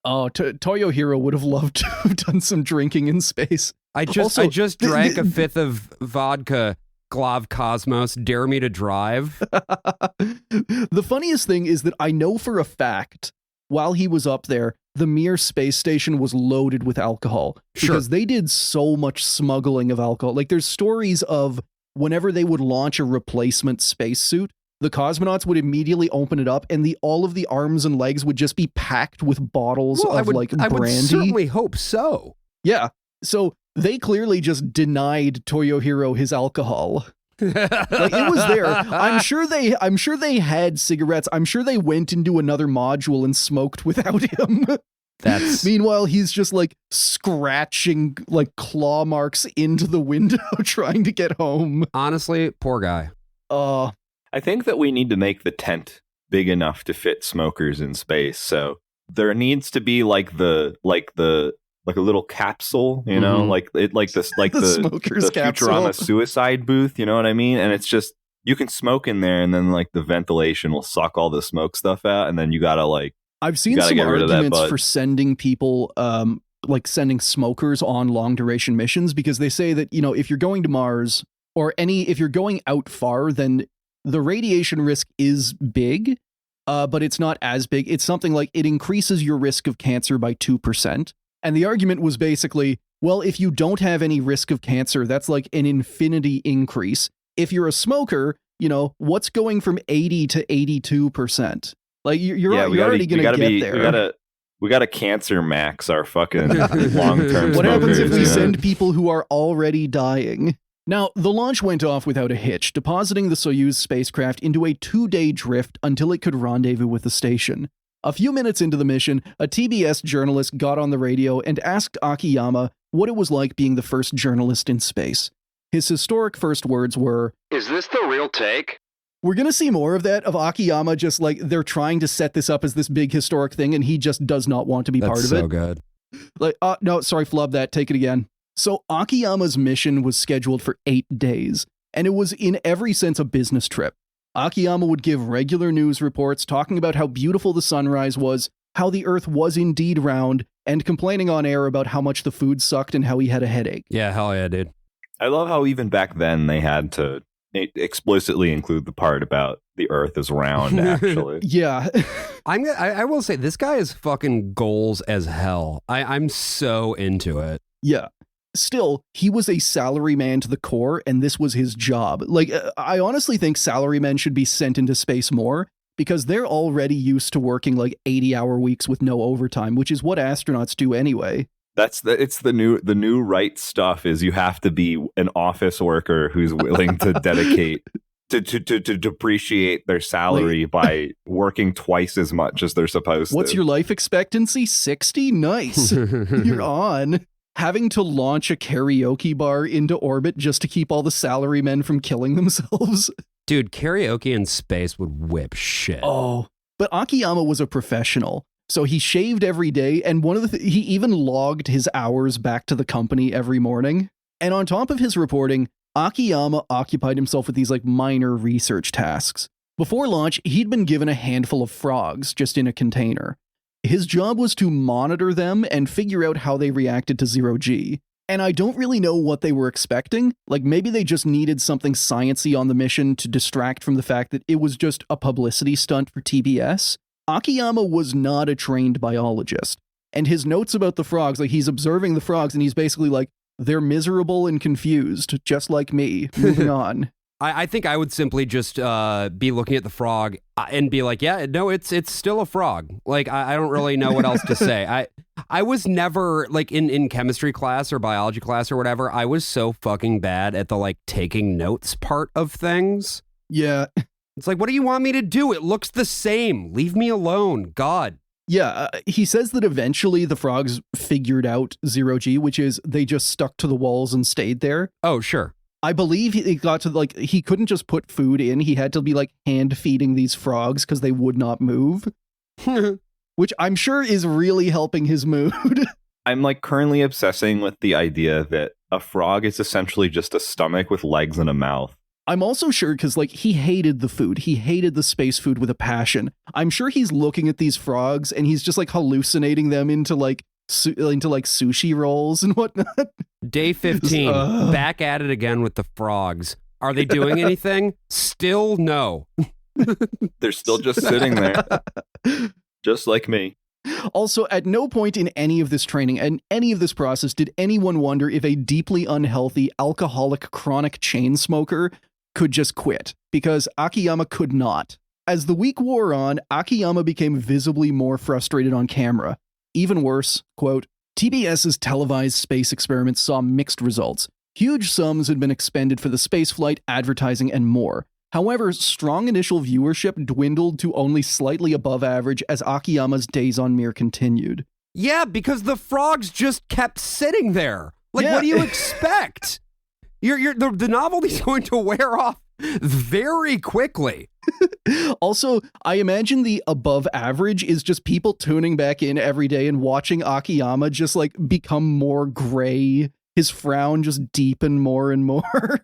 Oh, Toyohiro would have loved to have done some drinking in space. I just drank a fifth of vodka. Glavkosmos, dare me to drive. The funniest thing is that I know for a fact, while he was up there, the Mir space station was loaded with alcohol. Because they did so much smuggling of alcohol. Like, there's stories of whenever they would launch a replacement spacesuit, the cosmonauts would immediately open it up, and all of the arms and legs would just be packed with bottles of brandy. I would certainly hope so. Yeah. So they clearly just denied Toyohiro his alcohol. Like, it was there. I'm sure they had cigarettes. I'm sure they went into another module and smoked without him. Meanwhile, he's just like scratching like claw marks into the window trying to get home. Honestly, poor guy. I think that we need to make the tent big enough to fit smokers in space. So there needs to be like a little capsule, you know, like the Futurama suicide booth, you know what I mean? And it's just, you can smoke in there and then like the ventilation will suck all the smoke stuff out, and then you gotta like, I've seen some arguments for sending people, like sending smokers on long duration missions, because they say that, you know, if you're going to Mars if you're going out far, then the radiation risk is big, but it's not as big. It's something like it increases your risk of cancer by 2%. And the argument was basically, well, if you don't have any risk of cancer, that's like an infinity increase. If you're a smoker, you know, what's going from 80 to 82%? Like you're already going to get there. We got to cancer max our fucking long-term What happens if we send people who are already dying? Now, the launch went off without a hitch, depositing the Soyuz spacecraft into a 2-day drift until it could rendezvous with the station. A few minutes into the mission, a TBS journalist got on the radio and asked Akiyama what it was like being the first journalist in space. His historic first words were, "Is this the real take?" We're going to see more of that, of Akiyama just like they're trying to set this up as this big historic thing and he just does not want to be part of it. That's so good. Like, no, sorry, flub that. Take it again. So Akiyama's mission was scheduled for 8 days, and it was in every sense a business trip. Akiyama would give regular news reports talking about how beautiful the sunrise was, how the Earth was indeed round, and complaining on air about how much the food sucked and how he had a headache. Yeah, hell yeah, dude. I love how even back then they had to explicitly include the part about the Earth is round, actually. Yeah. I will say, this guy is fucking goals as hell. I'm so into it. Yeah. Still, he was a salaryman to the core, and this was his job. Like, I honestly think salarymen should be sent into space more, because they're already used to working like 80-hour weeks with no overtime, which is what astronauts do anyway. It's the new right stuff is you have to be an office worker who's willing to dedicate to depreciate their salary by working twice as much as they're supposed to. What's your life expectancy? 60? Nice. You're on. Having to launch a karaoke bar into orbit just to keep all the salarymen from killing themselves. Dude, karaoke in space would whip shit. Oh, but Akiyama was a professional. So he shaved every day, and he even logged his hours back to the company every morning. And on top of his reporting, Akiyama occupied himself with these like minor research tasks. Before launch, he'd been given a handful of frogs just in a container. His job was to monitor them and figure out how they reacted to zero-G. And I don't really know what they were expecting. Like, maybe they just needed something sciencey on the mission to distract from the fact that it was just a publicity stunt for TBS. Akiyama was not a trained biologist. And his notes about the frogs, like, he's observing the frogs and he's basically like, they're miserable and confused, just like me. Moving on. I think I would simply just be looking at the frog and be like, yeah, no, it's still a frog. Like, I don't really know what else to say. I was never, like, in chemistry class or biology class or whatever, I was so fucking bad at the, like, taking notes part of things. Yeah. It's like, what do you want me to do? It looks the same. Leave me alone. God. Yeah, he says that eventually the frogs figured out zero-G, which is they just stuck to the walls and stayed there. Oh, sure. I believe he got to, like, he couldn't just put food in. He had to be, like, hand feeding these frogs because they would not move. Which I'm sure is really helping his mood. I'm, like, currently obsessing with the idea that a frog is essentially just a stomach with legs and a mouth. I'm also sure because, like, he hated the food. He hated the space food with a passion. I'm sure he's looking at these frogs and he's just, like, hallucinating them into sushi rolls and whatnot. Day 15, back at it again with the frogs. Are they doing anything? Still no. They're still just sitting there. Just like me. Also, at no point in any of this training and any of this process did anyone wonder if a deeply unhealthy, alcoholic, chronic chain smoker could just quit, because Akiyama could not. As the week wore on, Akiyama became visibly more frustrated on camera. Even worse, quote, TBS's televised space experiments saw mixed results. Huge sums had been expended for the spaceflight, advertising, and more. However, strong initial viewership dwindled to only slightly above average as Akiyama's days on Mir continued. Yeah, because the frogs just kept sitting there. Like, what do you expect? The novelty's going to wear off very quickly. Also, I imagine the above average is just people tuning back in every day and watching Akiyama just like become more gray. His frown just deepen more and more.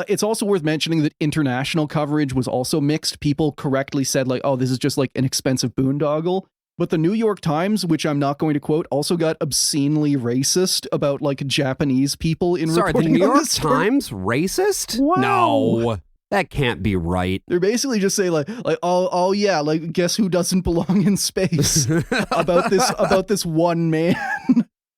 It's also worth mentioning that international coverage was also mixed. People correctly said like, oh, this is just like an expensive boondoggle. But the New York Times, which I'm not going to quote, also got obscenely racist about like Japanese people in reporting. The New York Times racist? Wow. No, that can't be right. They're basically just saying like oh yeah, like guess who doesn't belong in space about this one man.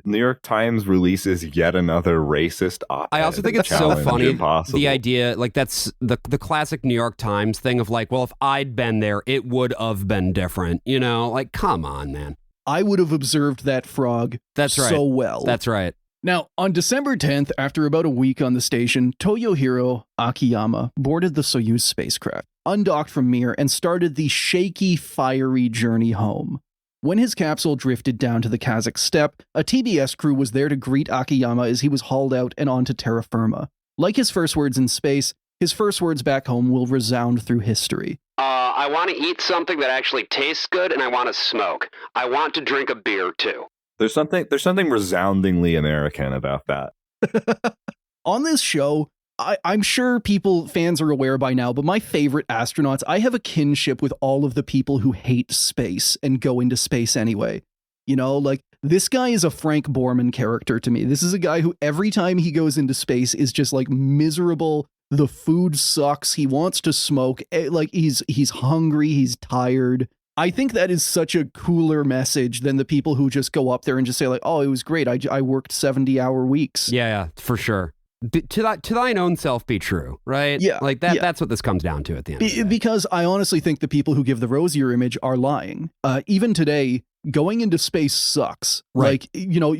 New York Times releases yet another racist op-ed. I also think it's so funny, impossible. the idea, like that's the classic New York Times thing of like, well, if I'd been there, it would have been different, you know? Like, come on, man. I would have observed that frog so well. That's right. Now, on December 10th, after about a week on the station, Toyohiro Akiyama boarded the Soyuz spacecraft, undocked from Mir, and started the shaky, fiery journey home. When his capsule drifted down to the Kazakh steppe, a TBS crew was there to greet Akiyama as he was hauled out and onto terra firma. Like his first words in space, his first words back home will resound through history. I want to eat something that actually tastes good, and I want to smoke. I want to drink a beer, too. There's something resoundingly American about that. On this show, I'm sure fans are aware by now, but my favorite astronauts, I have a kinship with all of the people who hate space and go into space anyway. You know, like, this guy is a Frank Boerman character to me. This is a guy who every time he goes into space is just like miserable. The food sucks. He wants to smoke. Like, he's hungry. He's tired. I think that is such a cooler message than the people who just go up there and just say like, oh, it was great. I worked 70-hour weeks. Yeah, for sure. To thine own self be true, right? Yeah. Like that. Yeah. That's what this comes down to at the end of the day. Because I honestly think the people who give the rosier image are lying. Even today, going into space sucks. Right. Like, you know,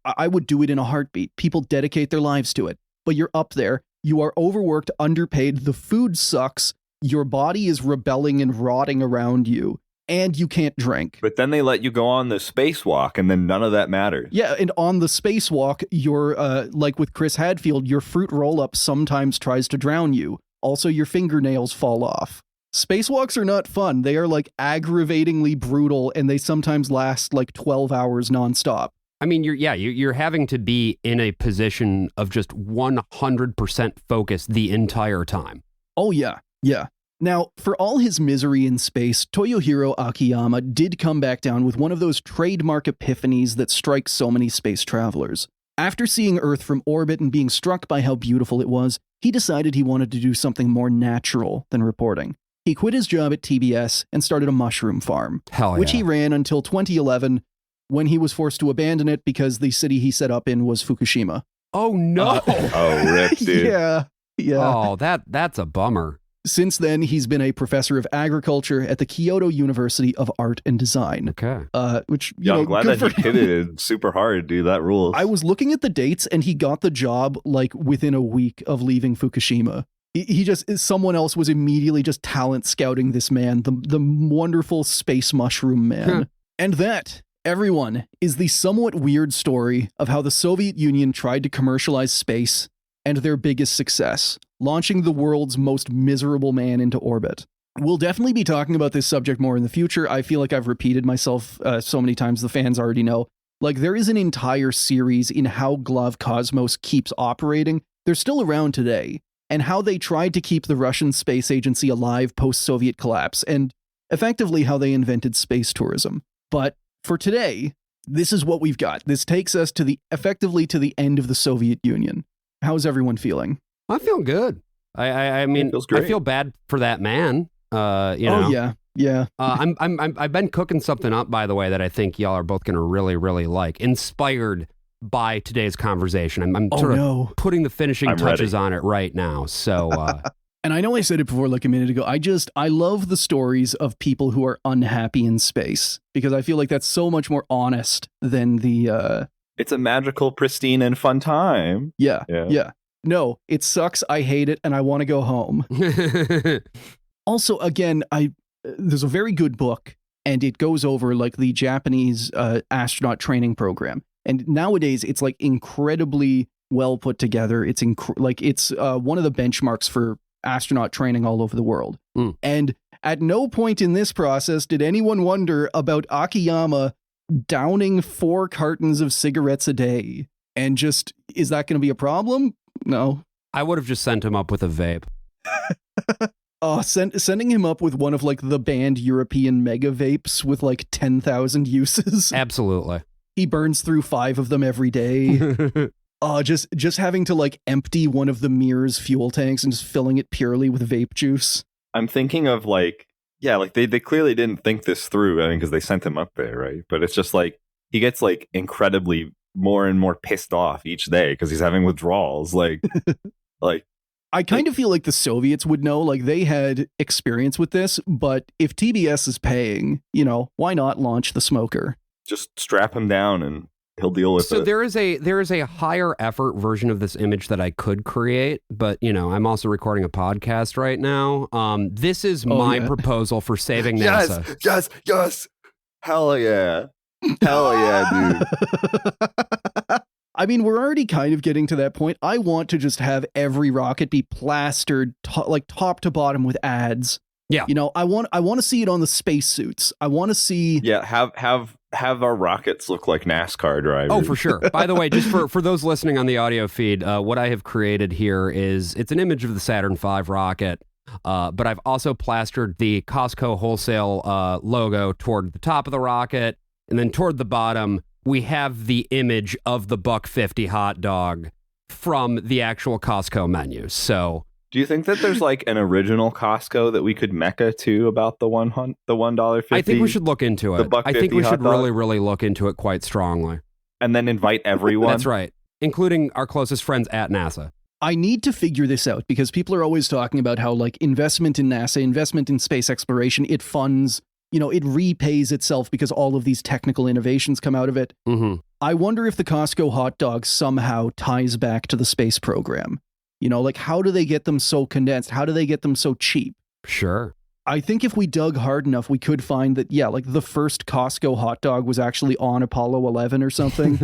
I would do it in a heartbeat. People dedicate their lives to it. But you're up there. You are overworked, underpaid. The food sucks. Your body is rebelling and rotting around you. And you can't drink. But then they let you go on the spacewalk, and then none of that matters. Yeah, and on the spacewalk, you're, like with Chris Hadfield, your fruit roll-up sometimes tries to drown you. Also, your fingernails fall off. Spacewalks are not fun. They are, like, aggravatingly brutal, and they sometimes last, like, 12 hours nonstop. I mean, you're having to be in a position of just 100% focus the entire time. Oh, yeah. Now, for all his misery in space, Toyohiro Akiyama did come back down with one of those trademark epiphanies that strike so many space travelers. After seeing Earth from orbit and being struck by how beautiful it was, he decided he wanted to do something more natural than reporting. He quit his job at TBS and started a mushroom farm, which he ran until 2011, when he was forced to abandon it because the city he set up in was Fukushima. Oh, no. Oh, rip, dude. Yeah. Oh, that's a bummer. Since then, he's been a professor of agriculture at the Kyoto University of Art and Design. Okay. Which, I'm glad that he pivoted super hard, dude. That rules. I was looking at the dates, and he got the job, like, within a week of leaving Fukushima. Someone else was immediately just talent scouting this man, the wonderful space mushroom man. And that, everyone, is the somewhat weird story of how the Soviet Union tried to commercialize space and their biggest success, launching the world's most miserable man into orbit. We'll definitely be talking about this subject more in the future. I feel like I've repeated myself so many times the fans already know. Like, there is an entire series in how Glavkosmos keeps operating. They're still around today, and how they tried to keep the Russian space agency alive post-Soviet collapse, and effectively how they invented space tourism. But for today, this is what we've got. This takes us effectively to the end of the Soviet Union. How's everyone feeling? I feel good. I mean, I feel bad for that man. You know. Oh yeah. I've been cooking something up, by the way, that I think y'all are both going to really, really like. Inspired by today's conversation. I'm sort of putting the finishing touches on it right now. So. And I know I said it before, like a minute ago. I love the stories of people who are unhappy in space, because I feel like that's so much more honest than the. It's a magical, pristine, and fun time. Yeah. No, it sucks. I hate it, and I want to go home. Also, again, there's a very good book, and it goes over like the Japanese astronaut training program. And nowadays, it's like incredibly well put together. It's it's one of the benchmarks for astronaut training all over the world. And at no point in this process did anyone wonder about Akiyama downing 4 cartons of cigarettes a day. And just, is that going to be a problem? No. I would have just sent him up with a vape. Sending him up with one of like the banned European mega vapes with like 10,000 uses. Absolutely. He burns through 5 of them every day. Just having to like empty one of the Mir's fuel tanks and just filling it purely with vape juice. I'm thinking of like they clearly didn't think this through. I mean, because they sent him up there, right? But it's just like he gets like incredibly more and more pissed off each day because he's having withdrawals. Like I kind of feel like the Soviets would know, like they had experience with this, but if TBS is paying, why not launch the smoker? Just strap him down and he'll deal with it. So there is a higher effort version of this image that I could create, but I'm also recording a podcast right now. This is my proposal for saving NASA. Yes. Hell yeah. Hell yeah, dude. I mean, we're already kind of getting to that point. I want to just have every rocket be plastered top to bottom with ads. Yeah. I want to see it on the spacesuits. I want to see. Yeah, have our rockets look like NASCAR drivers. Oh, for sure. By the way, just for those listening on the audio feed, what I have created here is it's an image of the Saturn V rocket, but I've also plastered the Costco wholesale logo toward the top of the rocket, and then toward the bottom, we have the image of the $1.50 hot dog from the actual Costco menu. So, do you think that there's like an original Costco that we could mecha to about the $1.50? I think we should look into it. I think we should really, really look into it quite strongly. And then invite everyone. That's right, including our closest friends at NASA. I need to figure this out because people are always talking about how like investment in NASA, investment in space exploration, it funds. It repays itself because all of these technical innovations come out of it. Mm-hmm. I wonder if the Costco hot dog somehow ties back to the space program. Like how do they get them so condensed? How do they get them so cheap? Sure. I think if we dug hard enough, we could find that, like the first Costco hot dog was actually on Apollo 11 or something.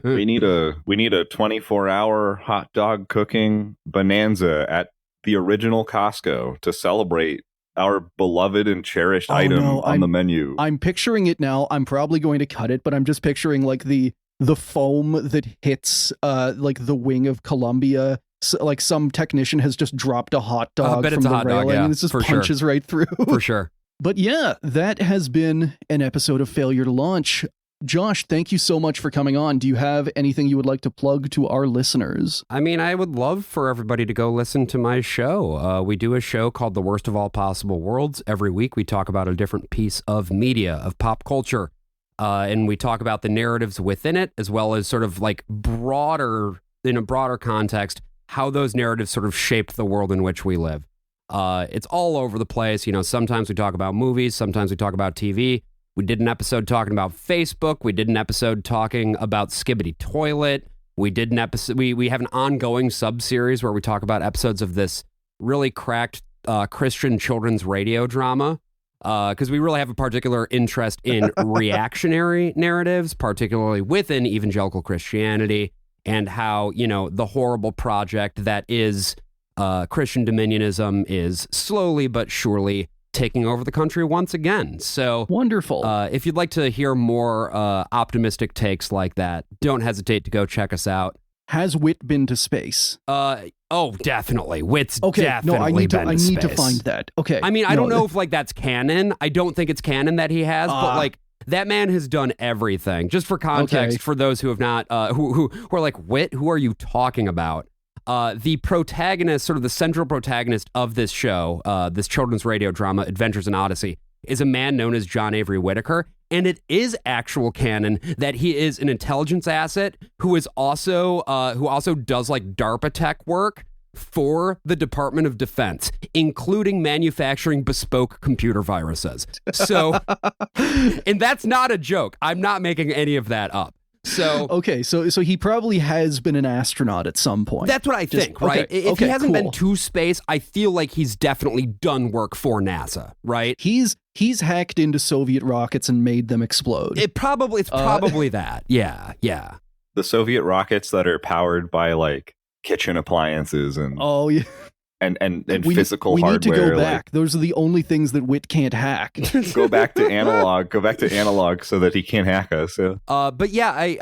We need a 24-hour hot dog cooking bonanza at the original Costco to celebrate our beloved and cherished item on the menu. I'm picturing it now. I'm probably going to cut it, but I'm just picturing like the foam that hits like the wing of Columbia. So, like some technician has just dropped a hot dog from the railing and it just punches right through. For sure. But yeah, that has been an episode of Failure to Launch. Josh, thank you so much for coming on. Do you have anything you would like to plug to our listeners? I mean, I would love for everybody to go listen to my show. We do a show called The Worst of All Possible Worlds. Every week we talk about a different piece of media, of pop culture. And we talk about the narratives within it, as well as sort of like in a broader context, how those narratives sort of shaped the world in which we live. It's all over the place. Sometimes we talk about movies, sometimes we talk about TV. We did an episode talking about Facebook. We did an episode talking about Skibbity Toilet. We did an episode. We have an ongoing sub-series where we talk about episodes of this really cracked Christian children's radio drama because we really have a particular interest in reactionary narratives, particularly within evangelical Christianity, and how, the horrible project that is Christian dominionism is slowly but surely taking over the country once again. So wonderful. If you'd like to hear more optimistic takes like that, don't hesitate to go check us out. Has Wit been to space? Definitely. Wit's okay. Definitely no, I need to find that. Okay. I mean, I don't know if like that's canon. I don't think it's canon that he has, but like that man has done everything. Just for context, for those who have not, who are like, Wit, who are you talking about? The protagonist, sort of the central protagonist of this show, this children's radio drama, Adventures in Odyssey, is a man known as John Avery Whitaker. And it is actual canon that he is an intelligence asset who also does like DARPA tech work for the Department of Defense, including manufacturing bespoke computer viruses. So, and that's not a joke. I'm not making any of that up. So okay, so he probably has been an astronaut at some point. That's what I think, right? Okay, if he hasn't cool. been to space, I feel like he's definitely done work for NASA, right? He's hacked into Soviet rockets and made them explode. It's probably that. Yeah. The Soviet rockets that are powered by like kitchen appliances and and physical hardware. We need to go back. Those are the only things that Wit can't hack. Go back to analog. Go back to analog so that he can't hack us. Yeah. But yeah, I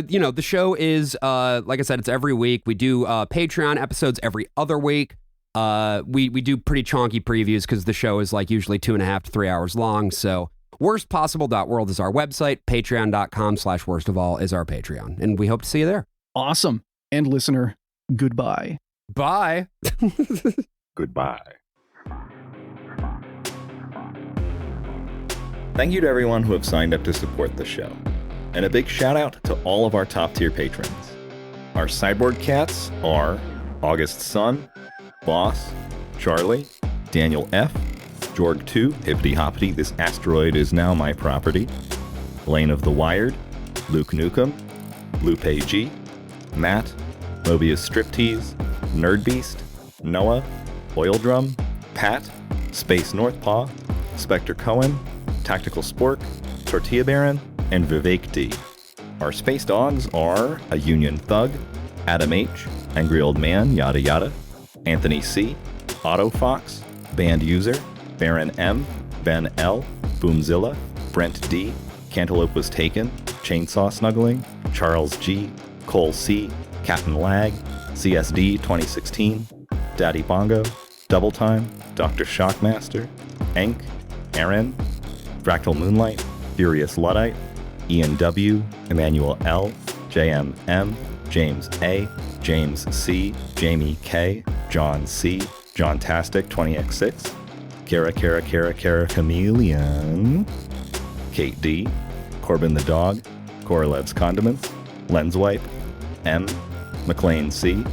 the show is like I said, it's every week. We do Patreon episodes every other week. We do pretty chonky previews because the show is like usually 2.5 to 3 hours long. So worstpossible.world is our website. Patreon.com/worstofall is our Patreon, and we hope to see you there. Awesome. And listener, goodbye. Bye. Goodbye. Thank you to everyone who have signed up to support the show. And a big shout out to all of our top tier patrons. Our cyborg cats are August Sun, Boss, Charlie, Daniel F, Jorg 2, Hippity Hoppity, this asteroid is now my property, Lane of the Wired, Luke Nukem, Lupe G, Matt, Mobius Striptease, Nerdbeast, Noah, Oil Drum, Pat, Space Northpaw, Spectre Cohen, Tactical Spork, Tortilla Baron, and Vivek D. Our space dogs are a Union Thug, Adam H, Angry Old Man, Yada Yada, Anthony C, Otto Fox, Band User, Baron M, Ben L, Boomzilla, Brent D, Cantaloupe Was Taken, Chainsaw Snuggling, Charles G, Cole C, Captain Lag, CSD 2016, Daddy Bongo, Double Time, Dr. Shockmaster, Enk, Aaron, Fractal Moonlight, Furious Luddite, Ian W, Emmanuel L, JM M, James A, James C, Jamie K, John C, John Tastic 20x6, Kara Chameleon, Kate D, Corbin the Dog, Korolev's Condiments, Lenswipe, M, McLean C,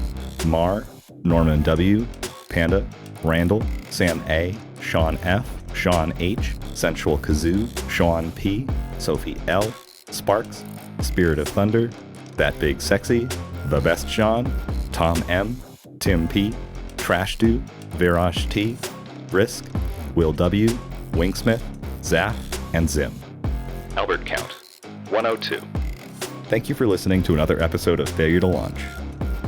Mar, Norman W, Panda, Randall, Sam A, Sean F, Sean H, Sensual Kazoo, Sean P, Sophie L, Sparks, Spirit of Thunder, That Big Sexy, The Best Sean, Tom M, Tim P, Trash Do, Virash T, Risk, Will W, Wingsmith, Zaf, and Zim. Albert Count, 102. Thank you for listening to another episode of Failure to Launch.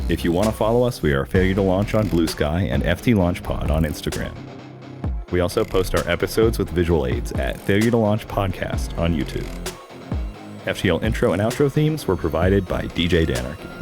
If you want to follow us, we are Failure to Launch on Blue Sky and FT Launch Pod on Instagram. We also post our episodes with visual aids at Failure to Launch Podcast on YouTube. FTL intro and outro themes were provided by DJ Danarchy.